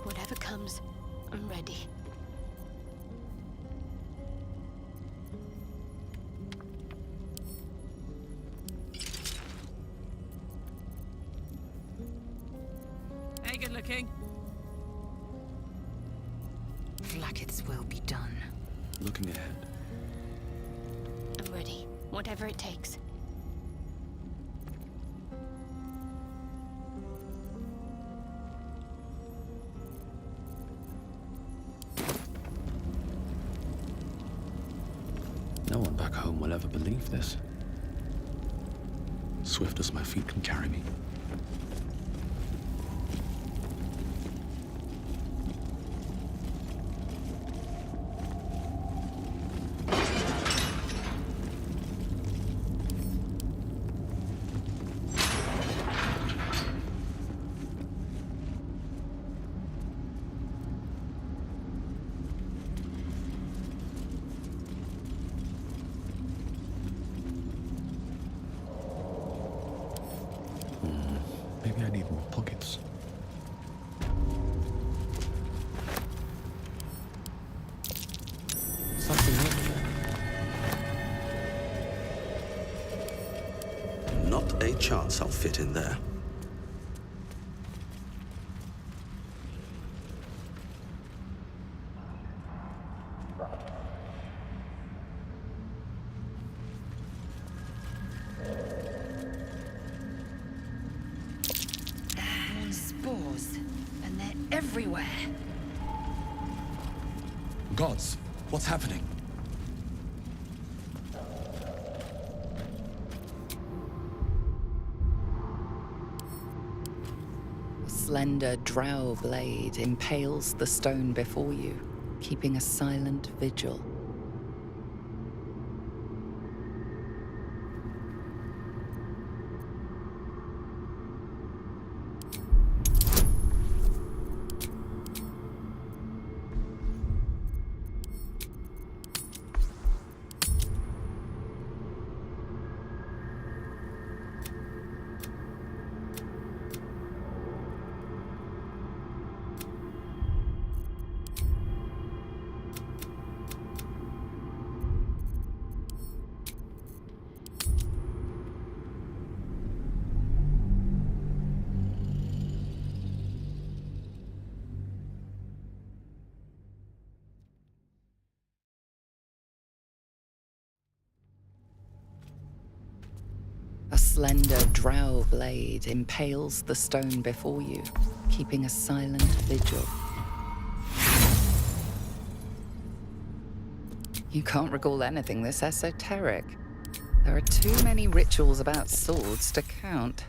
Whatever comes, I'm ready. Hey, good looking. Flackett's will be done. Looking ahead. I'm ready. Whatever it takes. No one back home will ever believe this. Swift as my feet can carry me. Maybe I need more pockets. Something over there. Not a chance I'll fit in there. Spores. And they're everywhere. Gods, what's happening? A slender drow blade impales the stone before you, keeping a silent vigil. slender drow blade impales the stone before you, keeping a silent vigil. You can't recall anything this esoteric. There are too many rituals about swords to count.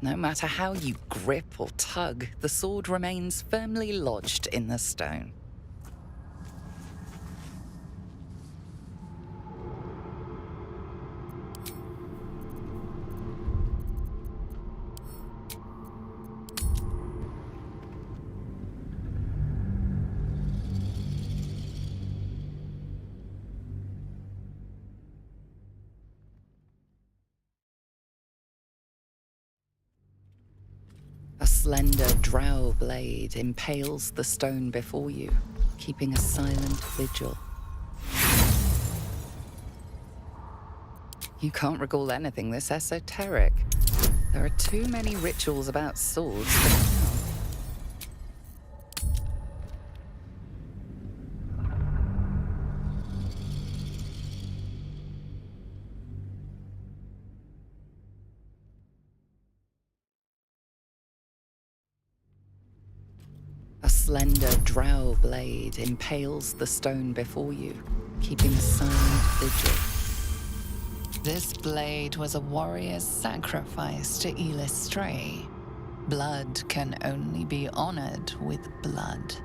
No matter how you grip or tug, the sword remains firmly lodged in the stone. A slender drow blade impales the stone before you, keeping a silent vigil. You can't recall anything this esoteric. There are too many rituals about swords to count. A slender drow blade impales the stone before you, keeping a silent vigil. This blade was a warrior's sacrifice to Illustray. Blood can only be honored with blood.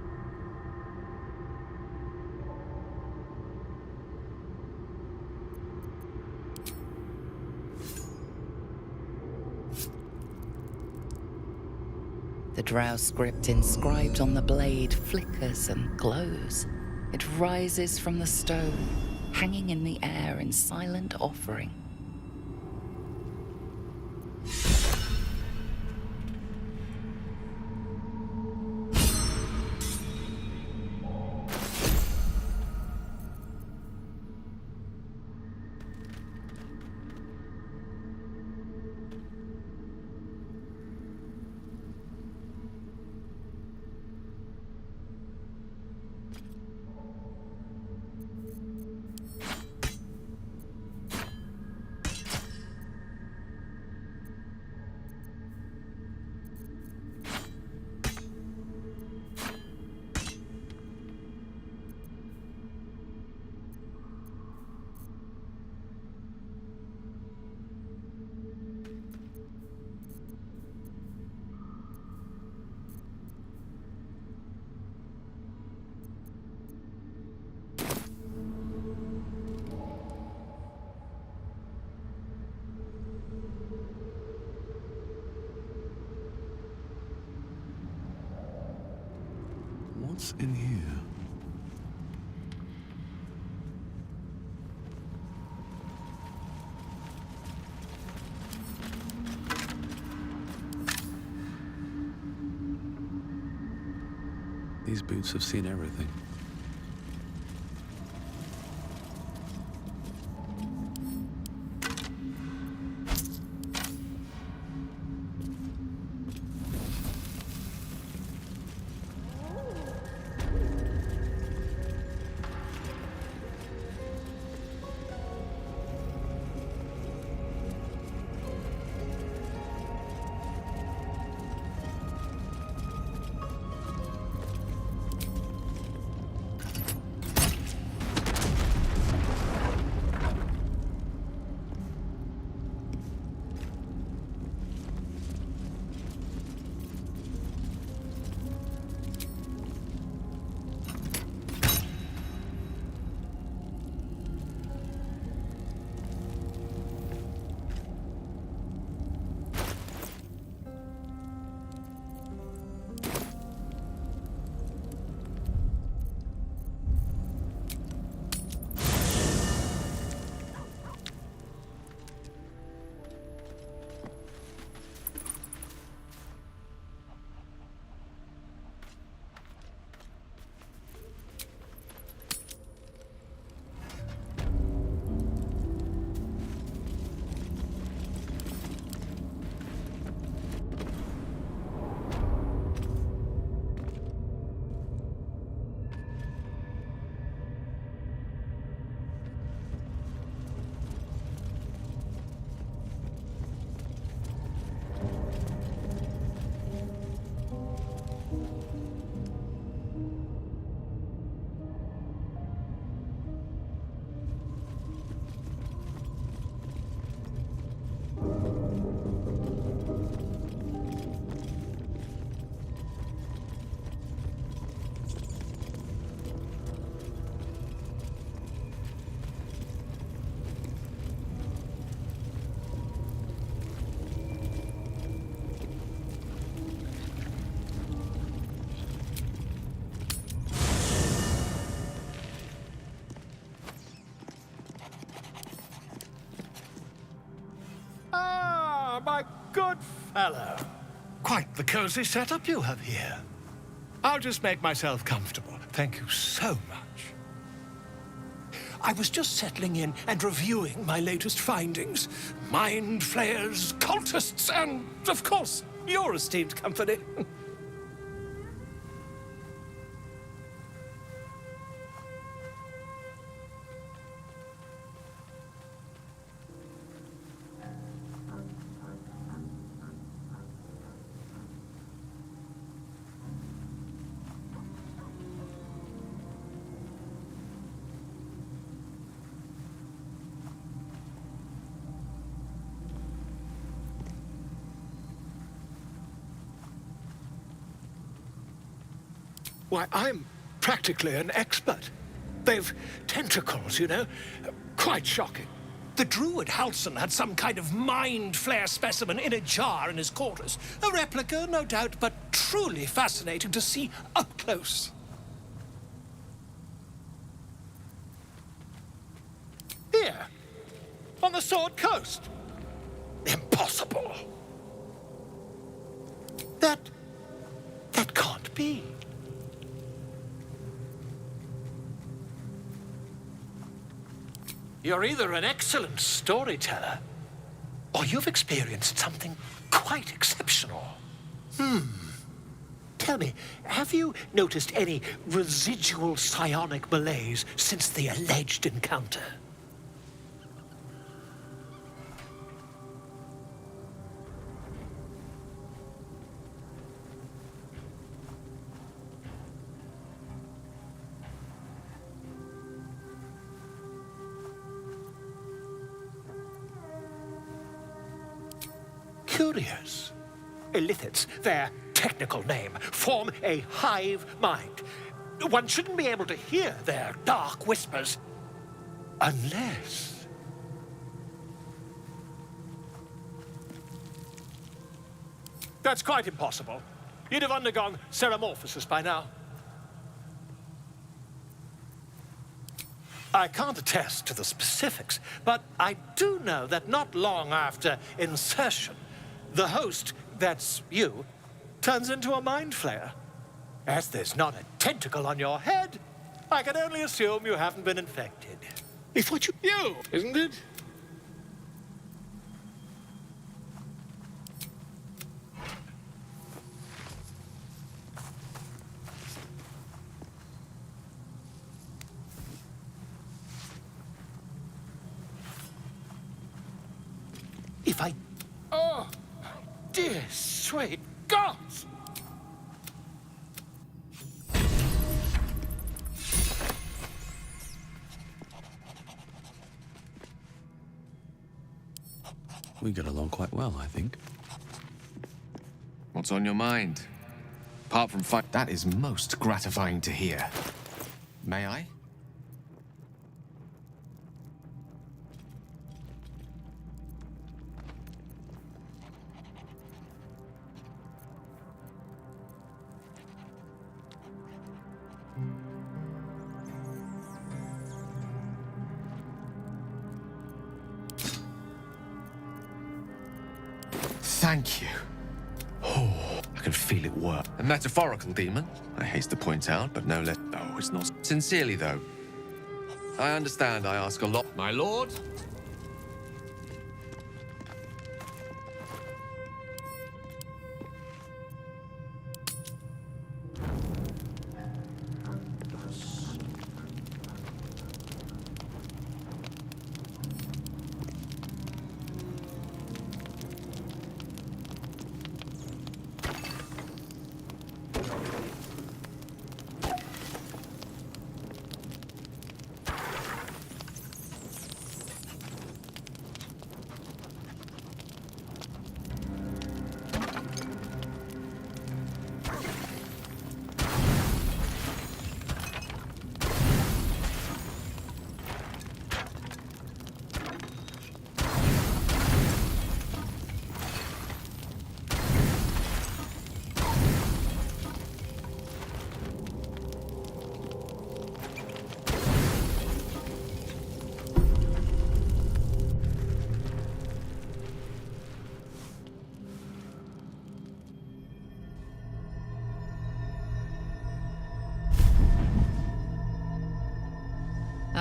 The drow script inscribed on the blade flickers and glows. It rises from the stone, hanging in the air in silent offering. What's in here? These boots have seen everything. good fellow. Quite the cozy setup you have here. I'll just make myself comfortable. Thank you so much. I was just settling in and reviewing my latest findings. Mind flayers, cultists, and, of course, your esteemed company. Why, I'm practically an expert. They've tentacles, you know. Quite shocking. The druid Halson had some kind of mind flare specimen in a jar in his quarters. A replica, no doubt, but truly fascinating to see up close. Here, on the Sword Coast. Impossible. That can't be. You're either an excellent storyteller, or you've experienced something quite exceptional. Tell me, have you noticed any residual psionic malaise since the alleged encounter? Curious. Illithids, their technical name, form a hive mind. One shouldn't be able to hear their dark whispers unless... That's quite impossible. You'd have undergone ceramorphosis by now. I can't attest to the specifics, but I do know that not long after insertion, the host, that's you, turns into a mind flayer. As there's not a tentacle on your head, I can only assume you haven't been infected. It's what you, isn't it? If I... Oh, dear sweet gods! We get along quite well, I think. What's on your mind? Apart from fight, that is most gratifying to hear. May I? Thank you. Oh, I can feel it work. A metaphorical demon, I haste to point out, but no less... Oh, it's not... Sincerely, though. I understand I ask a lot. My lord?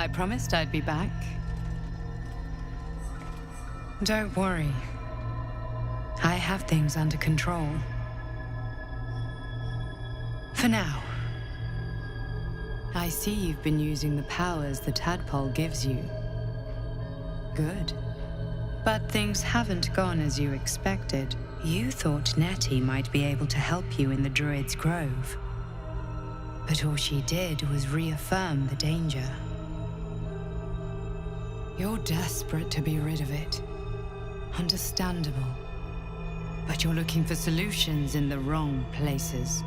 I promised I'd be back. Don't worry. I have things under control. For now. I see you've been using the powers the tadpole gives you. Good. But things haven't gone as you expected. You thought Nettie might be able to help you in the Druid's Grove. But all she did was reaffirm the danger. You're desperate to be rid of it. Understandable. But you're looking for solutions in the wrong places.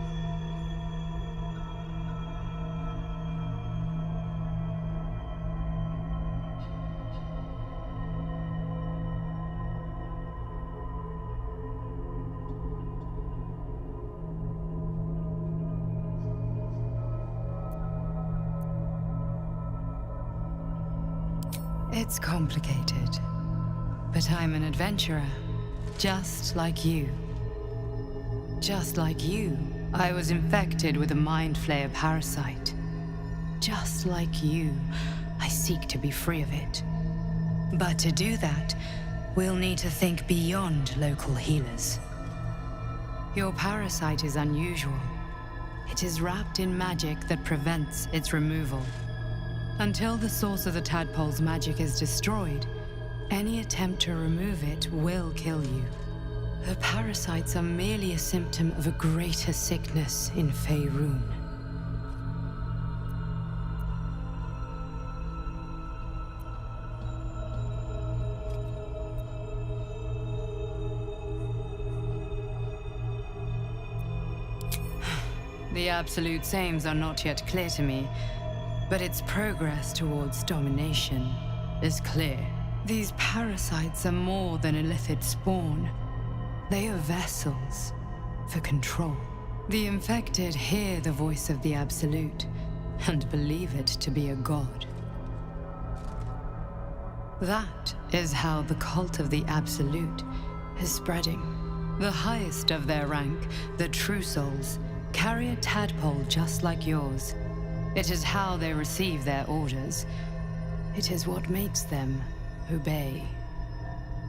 It's complicated, but I'm an adventurer, just like you. Just like you, I was infected with a Mind Flayer parasite. Just like you, I seek to be free of it. But to do that, we'll need to think beyond local healers. Your parasite is unusual. It is wrapped in magic that prevents its removal. Until the source of the tadpole's magic is destroyed, any attempt to remove it will kill you. The parasites are merely a symptom of a greater sickness in Faerun. The absolute sames are not yet clear to me, but its progress towards domination is clear. These parasites are more than illithid spawn. They are vessels for control. The infected hear the voice of the Absolute and believe it to be a god. That is how the cult of the Absolute is spreading. The highest of their rank, the True Souls, carry a tadpole just like yours. It is how they receive their orders. It is what makes them obey.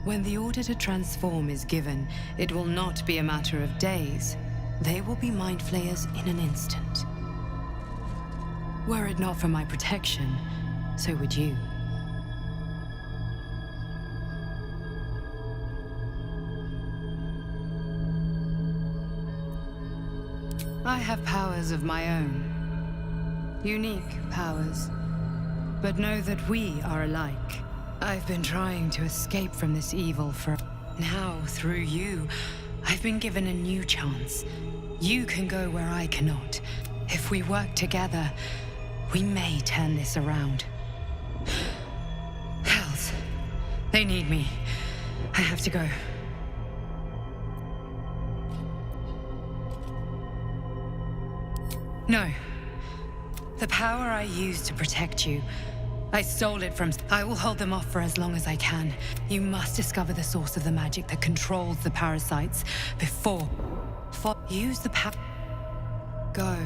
When the order to transform is given, it will not be a matter of days. They will be Mind Flayers in an instant. Were it not for my protection, so would you. I have powers of my own. Unique powers. But know that we are alike. I've been trying to escape from this evil for... Now, through you, I've been given a new chance. You can go where I cannot. If we work together, we may turn this around. Hells. They need me. I have to go. No. The power I used to protect you, I stole it from... I will hold them off for as long as I can. You must discover the source of the magic that controls the parasites before... Use the power... Go.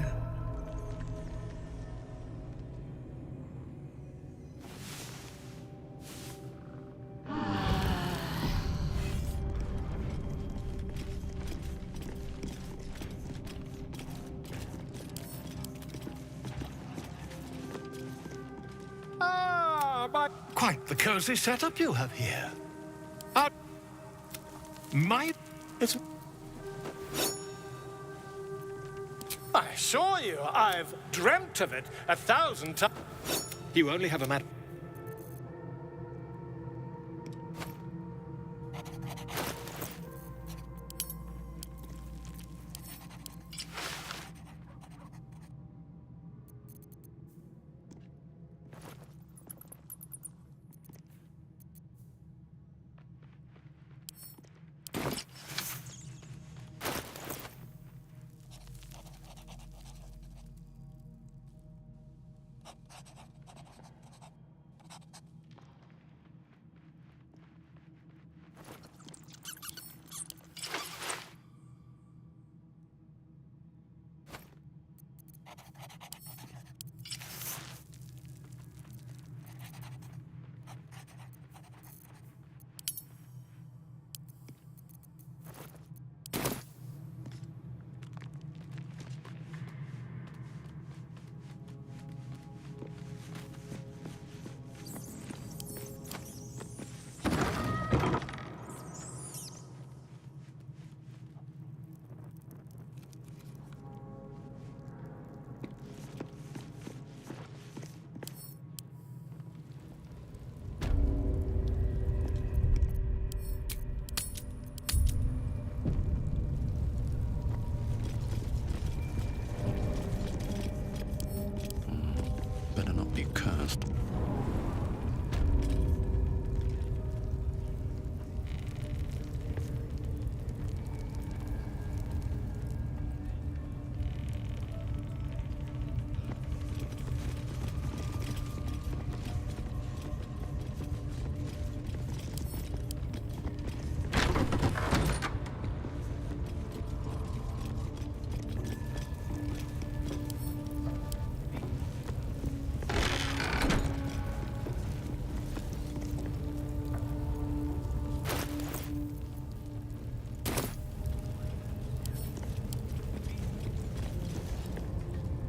Quite the cozy setup you have here. I assure you, I've dreamt of it 1,000 times. You only have a matter.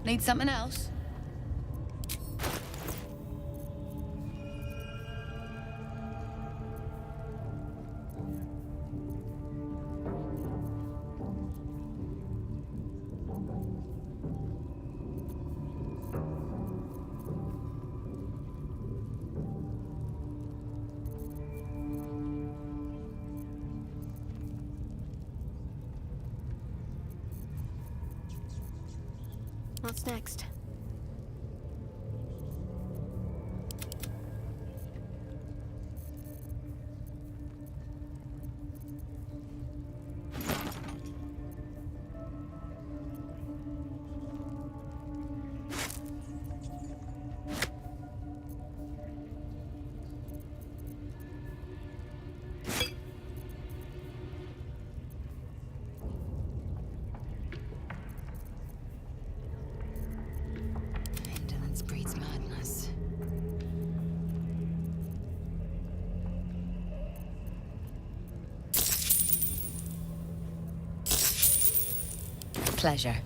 Need something else? What's next? Indolence breeds madness. Pleasure.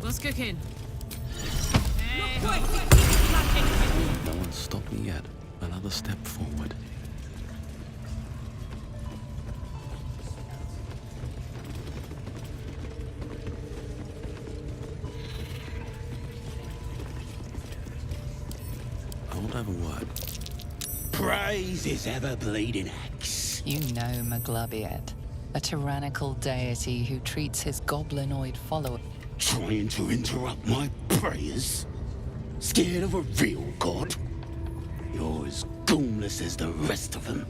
What's cooking? No one's stopped me yet. Another step forward. I won't have a word. Praise his ever-bleeding axe. You know Maglubiet, a tyrannical deity who treats his goblinoid followers. Trying to interrupt my prayers? Scared of a real god? You're as goonless as the rest of them.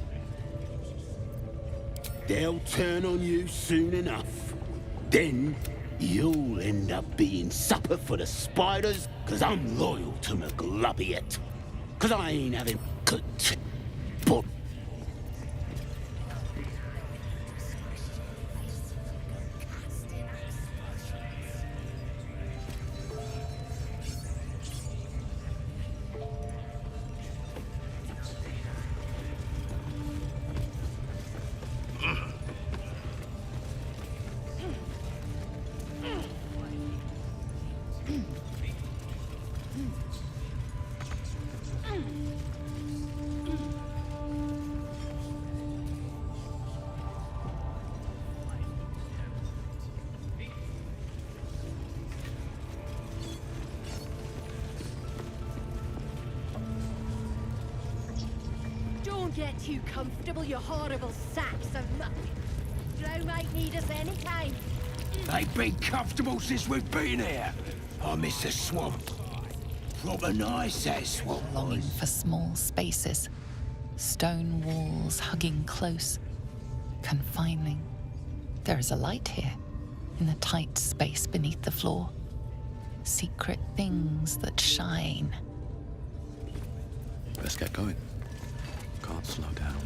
They'll turn on you soon enough. Then you'll end up being supper for the spiders, 'cause I'm loyal to Maglubiet. 'Cause I ain't having good but Don't get too comfortable, you horrible sacks of muck. Drow might need us any time. They've been comfortable since we've been here. I miss the swamp. Proper nice, that swamp. Longing for small spaces. Stone walls hugging close. Confining. There is a light here, in the tight space beneath the floor. Secret things that shine. Let's get going. Can't slow down.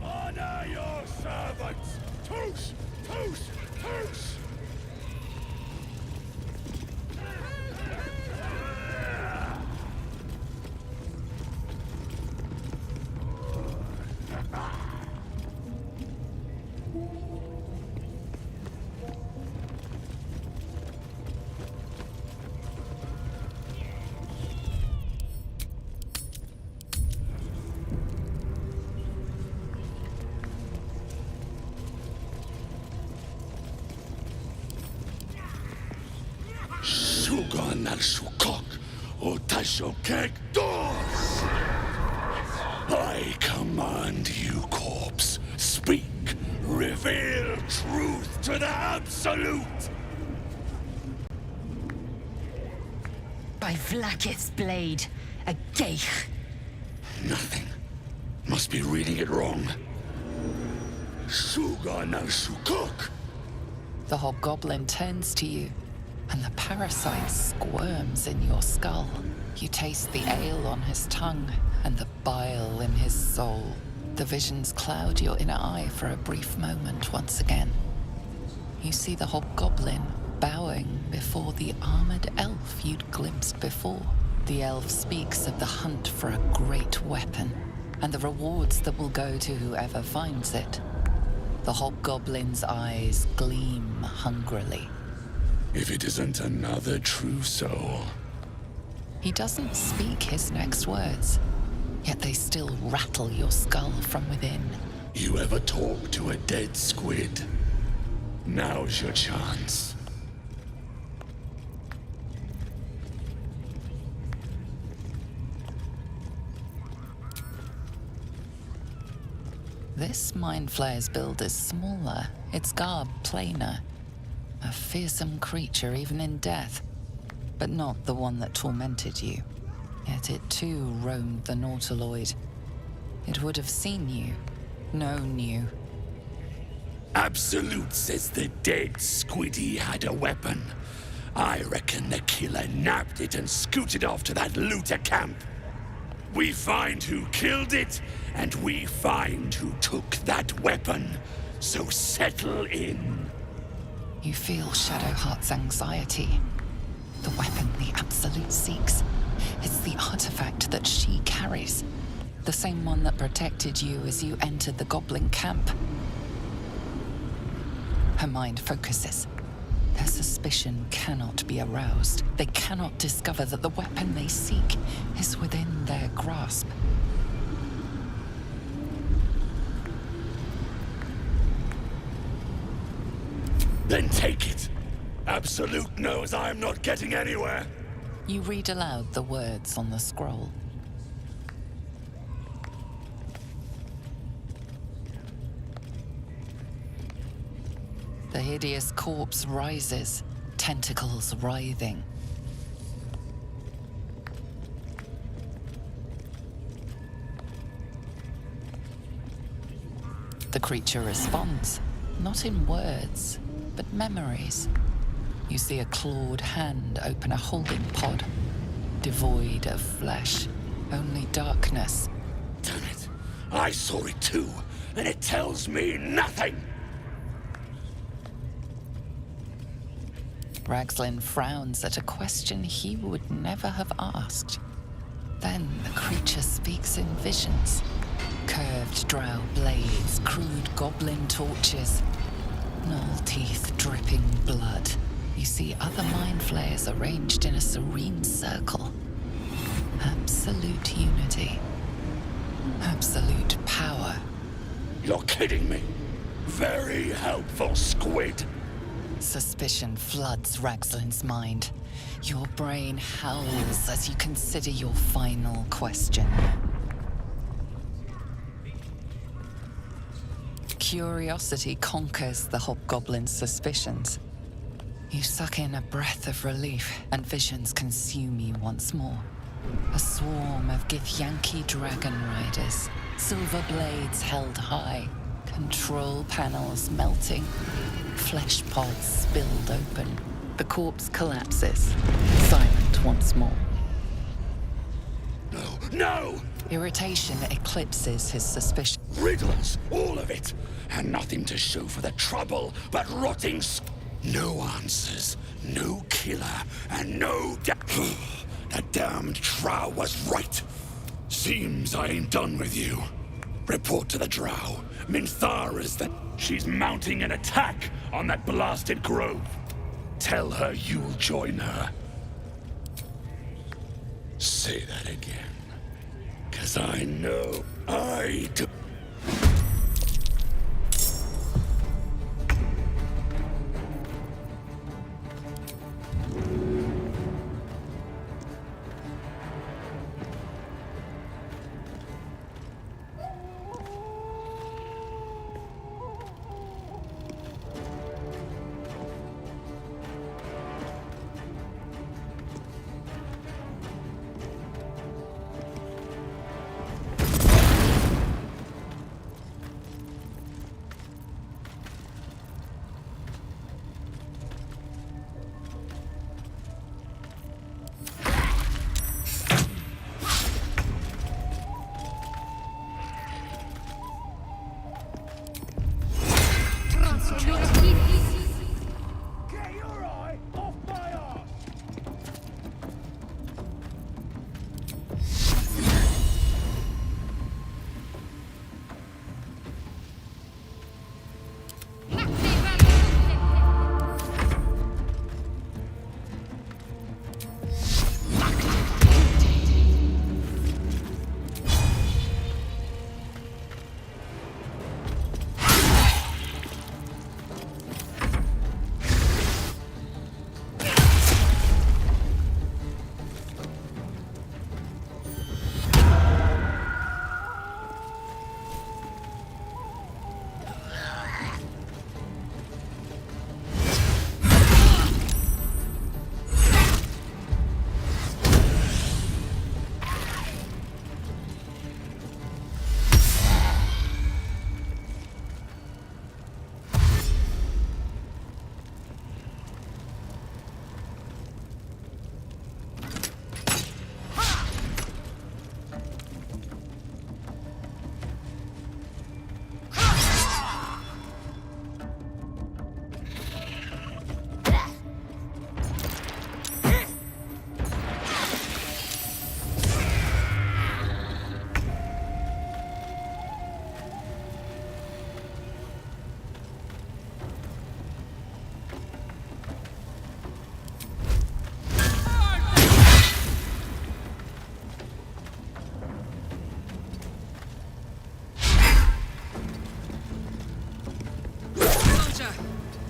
Honor your servants! Toast! Toast! Toast! Sugan al Sukok, Otashokek Dos! I command you, corpse. Speak. Reveal truth to the Absolute! By Vlaakith's blade, a geich. Nothing. Must be reading it wrong. Sugan al Sukok! The hobgoblin turns to you, and the parasite squirms in your skull. You taste the ale on his tongue and the bile in his soul. The visions cloud your inner eye for a brief moment once again. You see the hobgoblin bowing before the armored elf you'd glimpsed before. The elf speaks of the hunt for a great weapon and the rewards that will go to whoever finds it. The hobgoblin's eyes gleam hungrily. If it isn't another true soul. He doesn't speak his next words, yet they still rattle your skull from within. You ever talk to a dead squid? Now's your chance. This Mind Flayer's build is smaller, its garb plainer. A fearsome creature even in death, but not the one that tormented you. Yet it too roamed the Nautiloid. It would have seen you, known you. Absolute says the dead squiddy had a weapon. I reckon the killer nabbed it and scooted off to that looter camp. We find who killed it, and we find who took that weapon. So settle in. You feel Shadowheart's anxiety. The weapon the Absolute seeks. It's the artifact that she carries. The same one that protected you as you entered the goblin camp. Her mind focuses. Their suspicion cannot be aroused. They cannot discover that the weapon they seek is within their grasp. Then take it. Absolute knows I'm not getting anywhere. You read aloud the words on the scroll. The hideous corpse rises, tentacles writhing. The creature responds, not in words, but memories. You see a clawed hand open a holding pod, devoid of flesh, only darkness. Damn it! I saw it too, and it tells me nothing! Ragzlin frowns at a question he would never have asked. Then the creature speaks in visions. Curved drow blades, crude goblin torches, gnoll teeth dripping blood. You see other mind flayers arranged in a serene circle. Absolute unity. Absolute power. You're kidding me! Very helpful, Squid! Suspicion floods Ragzlin's mind. Your brain howls as you consider your final question. Curiosity conquers the hobgoblin's suspicions. You suck in a breath of relief, and visions consume you once more. A swarm of Githyanki dragon riders, silver blades held high, control panels melting, flesh pods spilled open. The corpse collapses, silent once more. No! No! Irritation eclipses his suspicion. Riddles, all of it! And nothing to show for the trouble but rotting No answers, no killer, and no The damned drow was right. Seems I ain't done with you. Report to the drow. Minthara's that she's mounting an attack on that blasted grove. Tell her you'll join her. Say that again. 'Cause I know I do.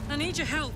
I need your help.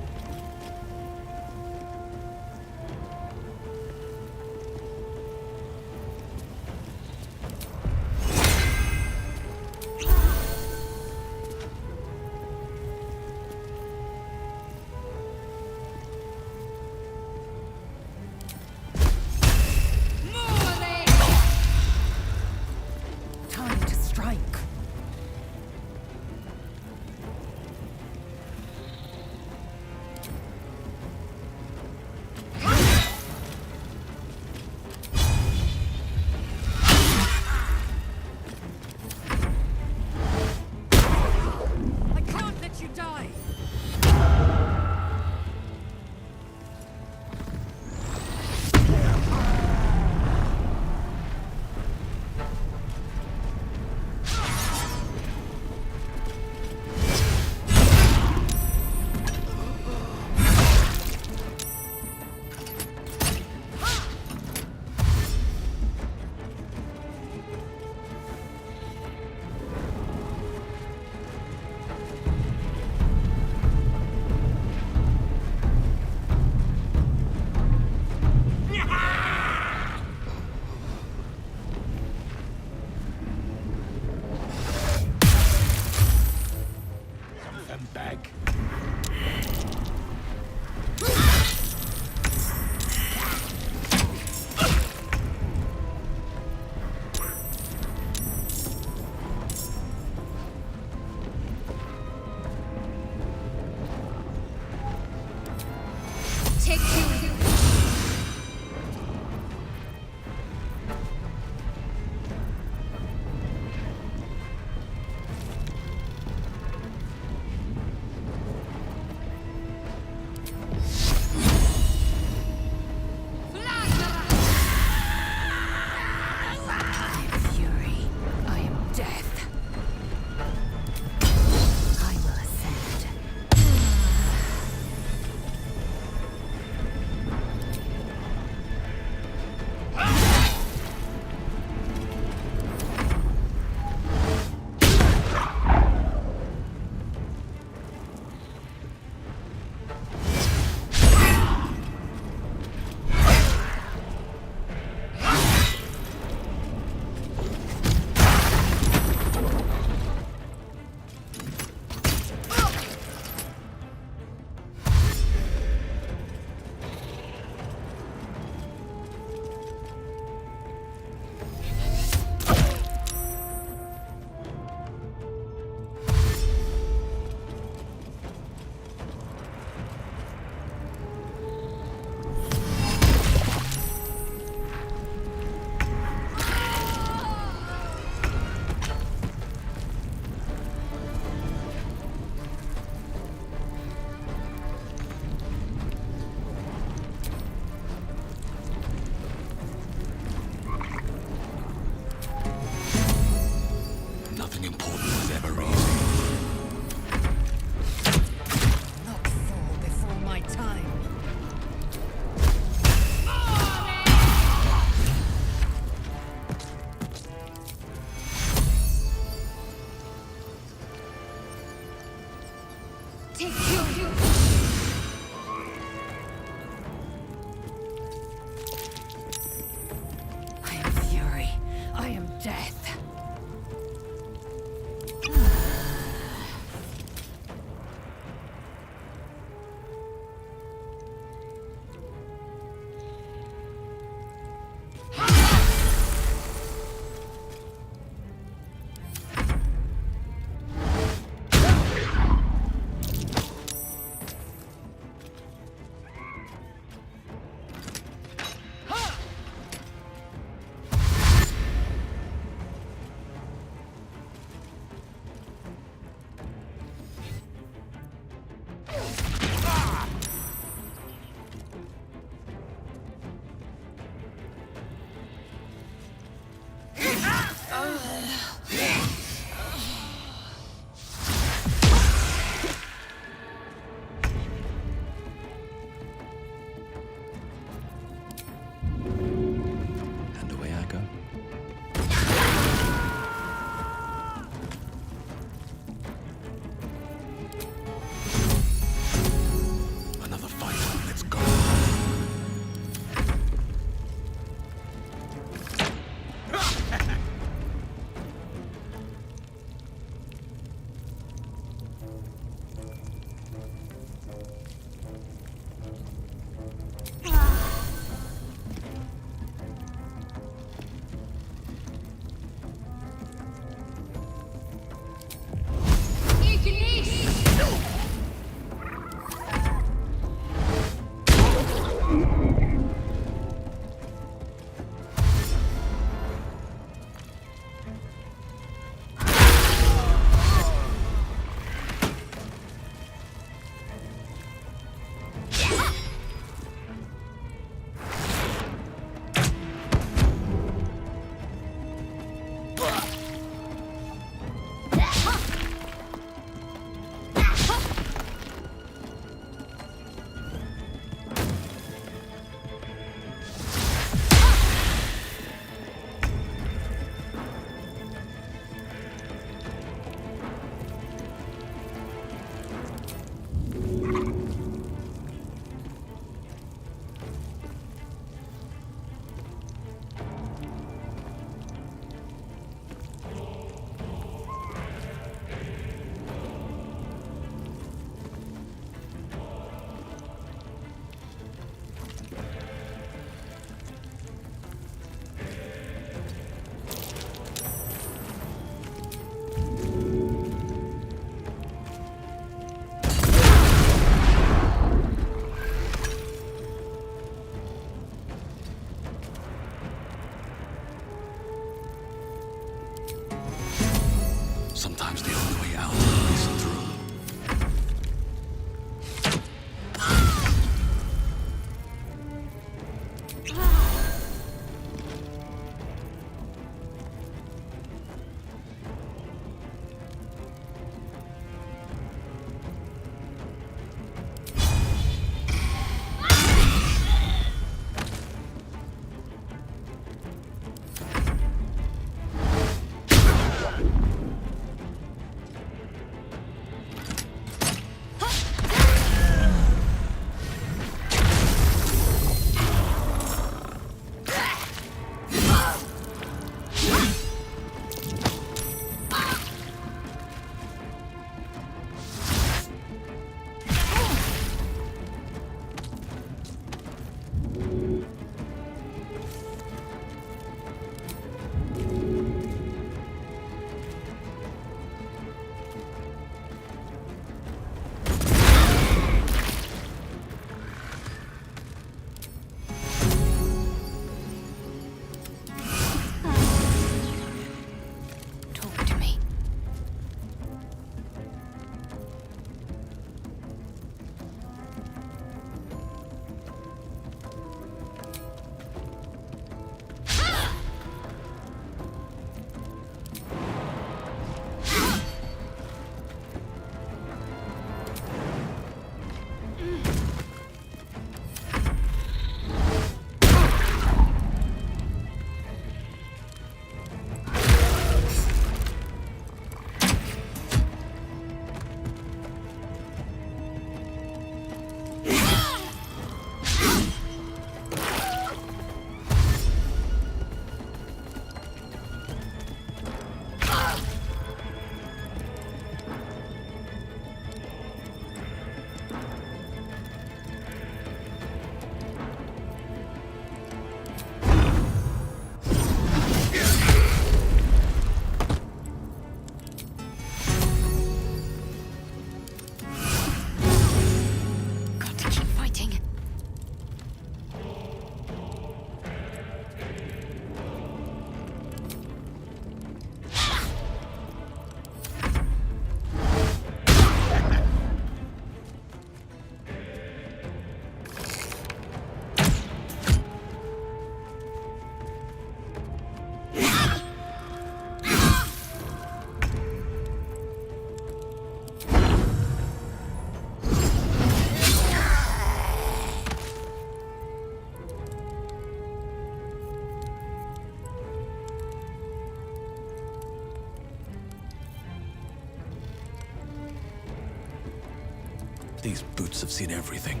These boots have seen everything.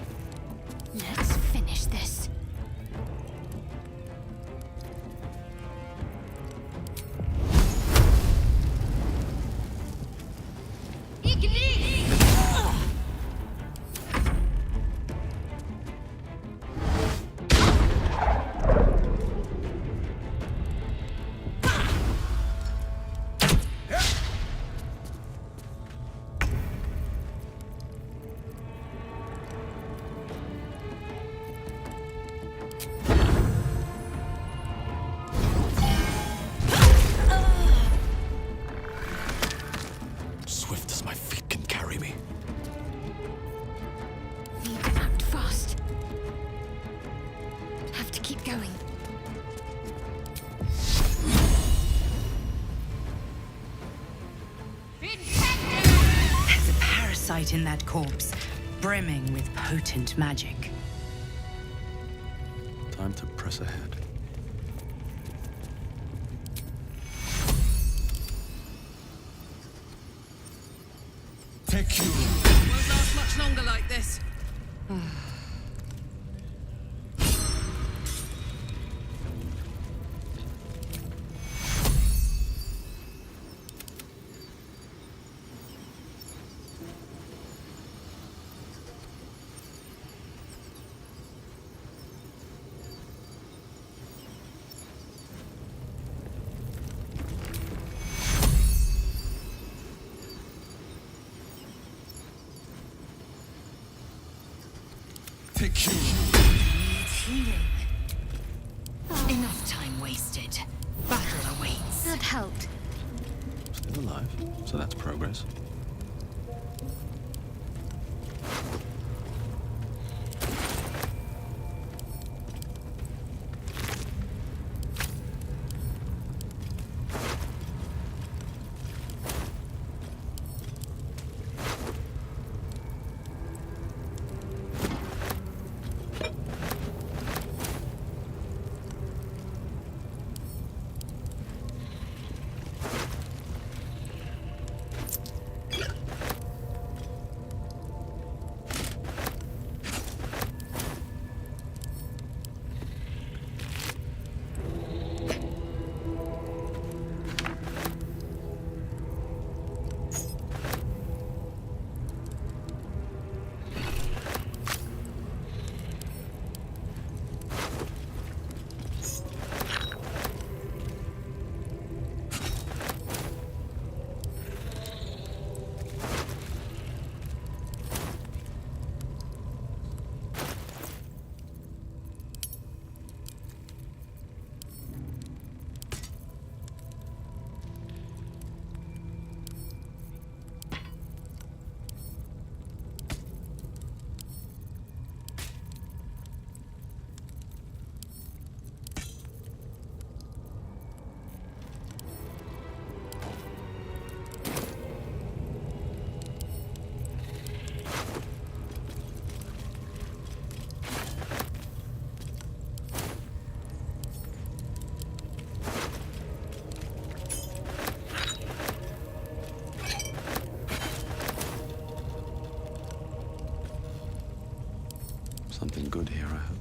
Let's finish this. Swift as my feet can carry me. Need to act fast. Have to keep going. There's a parasite in that corpse, brimming with potent magic. Time to press ahead. Won't last much longer like this. Needs healing. Enough time wasted. Battle awaits. That helped. Still alive, so that's progress. Something good here, I hope.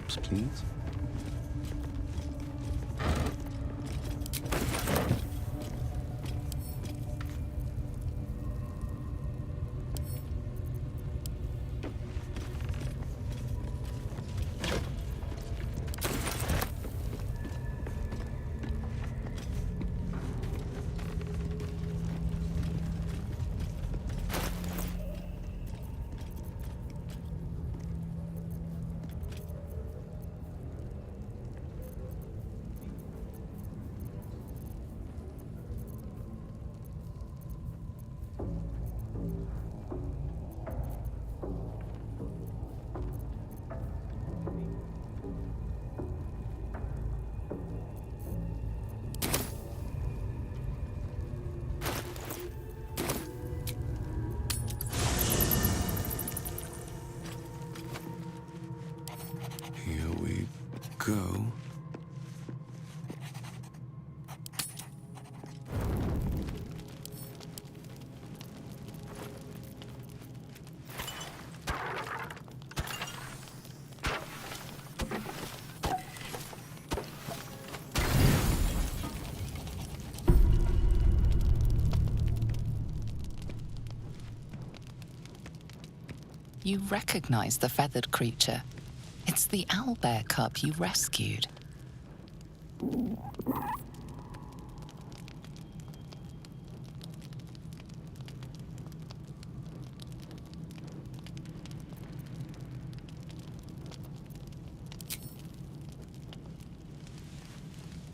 maps, please? Here we go. You recognize the feathered creature. It's the owlbear cub you rescued.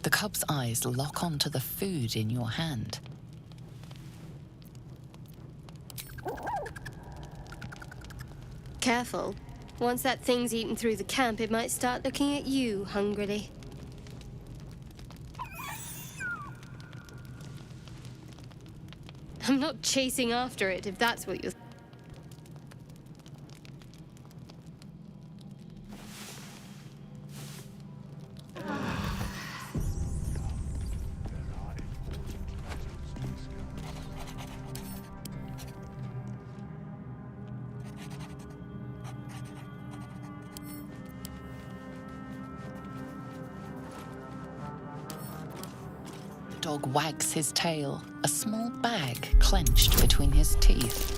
The cub's eyes lock onto the food in your hand. Careful. Once that thing's eaten through the camp, it might start looking at you hungrily. I'm not chasing after it, if that's what you're... Dog wags his tail, a small bag clenched between his teeth.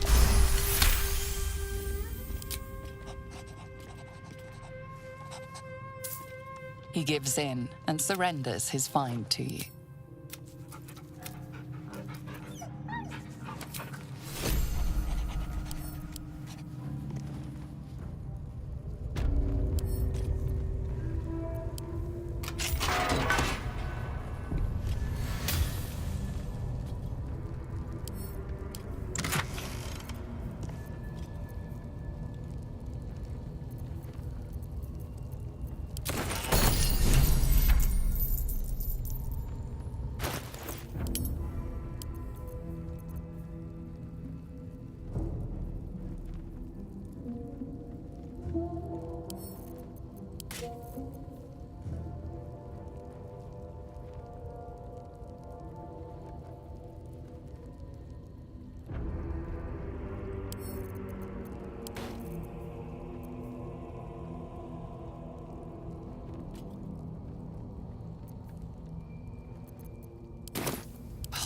He gives in and surrenders his find to you.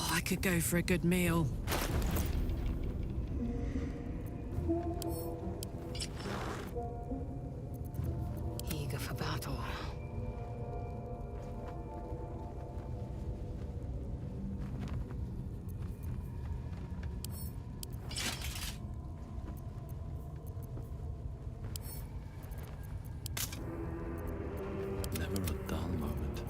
I could go for a good meal. Eager for battle. Never a dull moment.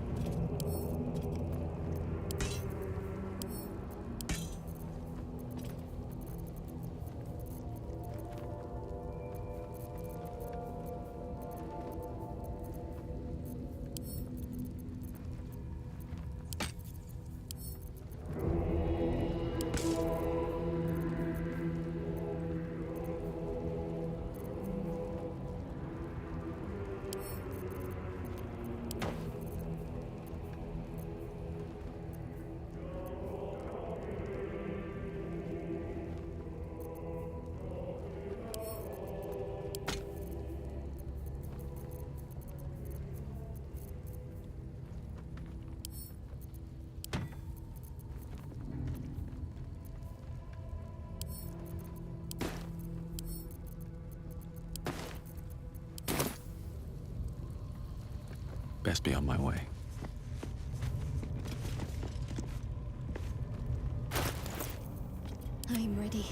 Best be on my way. I'm ready.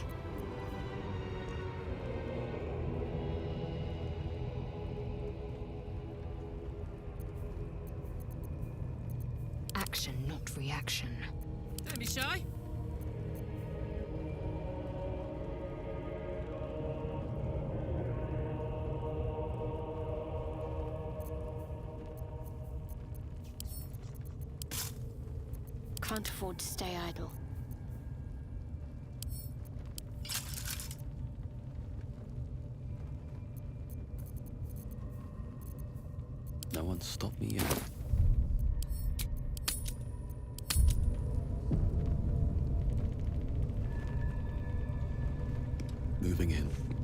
Action, not reaction. Don't be shy. Can't afford to stay idle. No one stopped me yet. Moving in.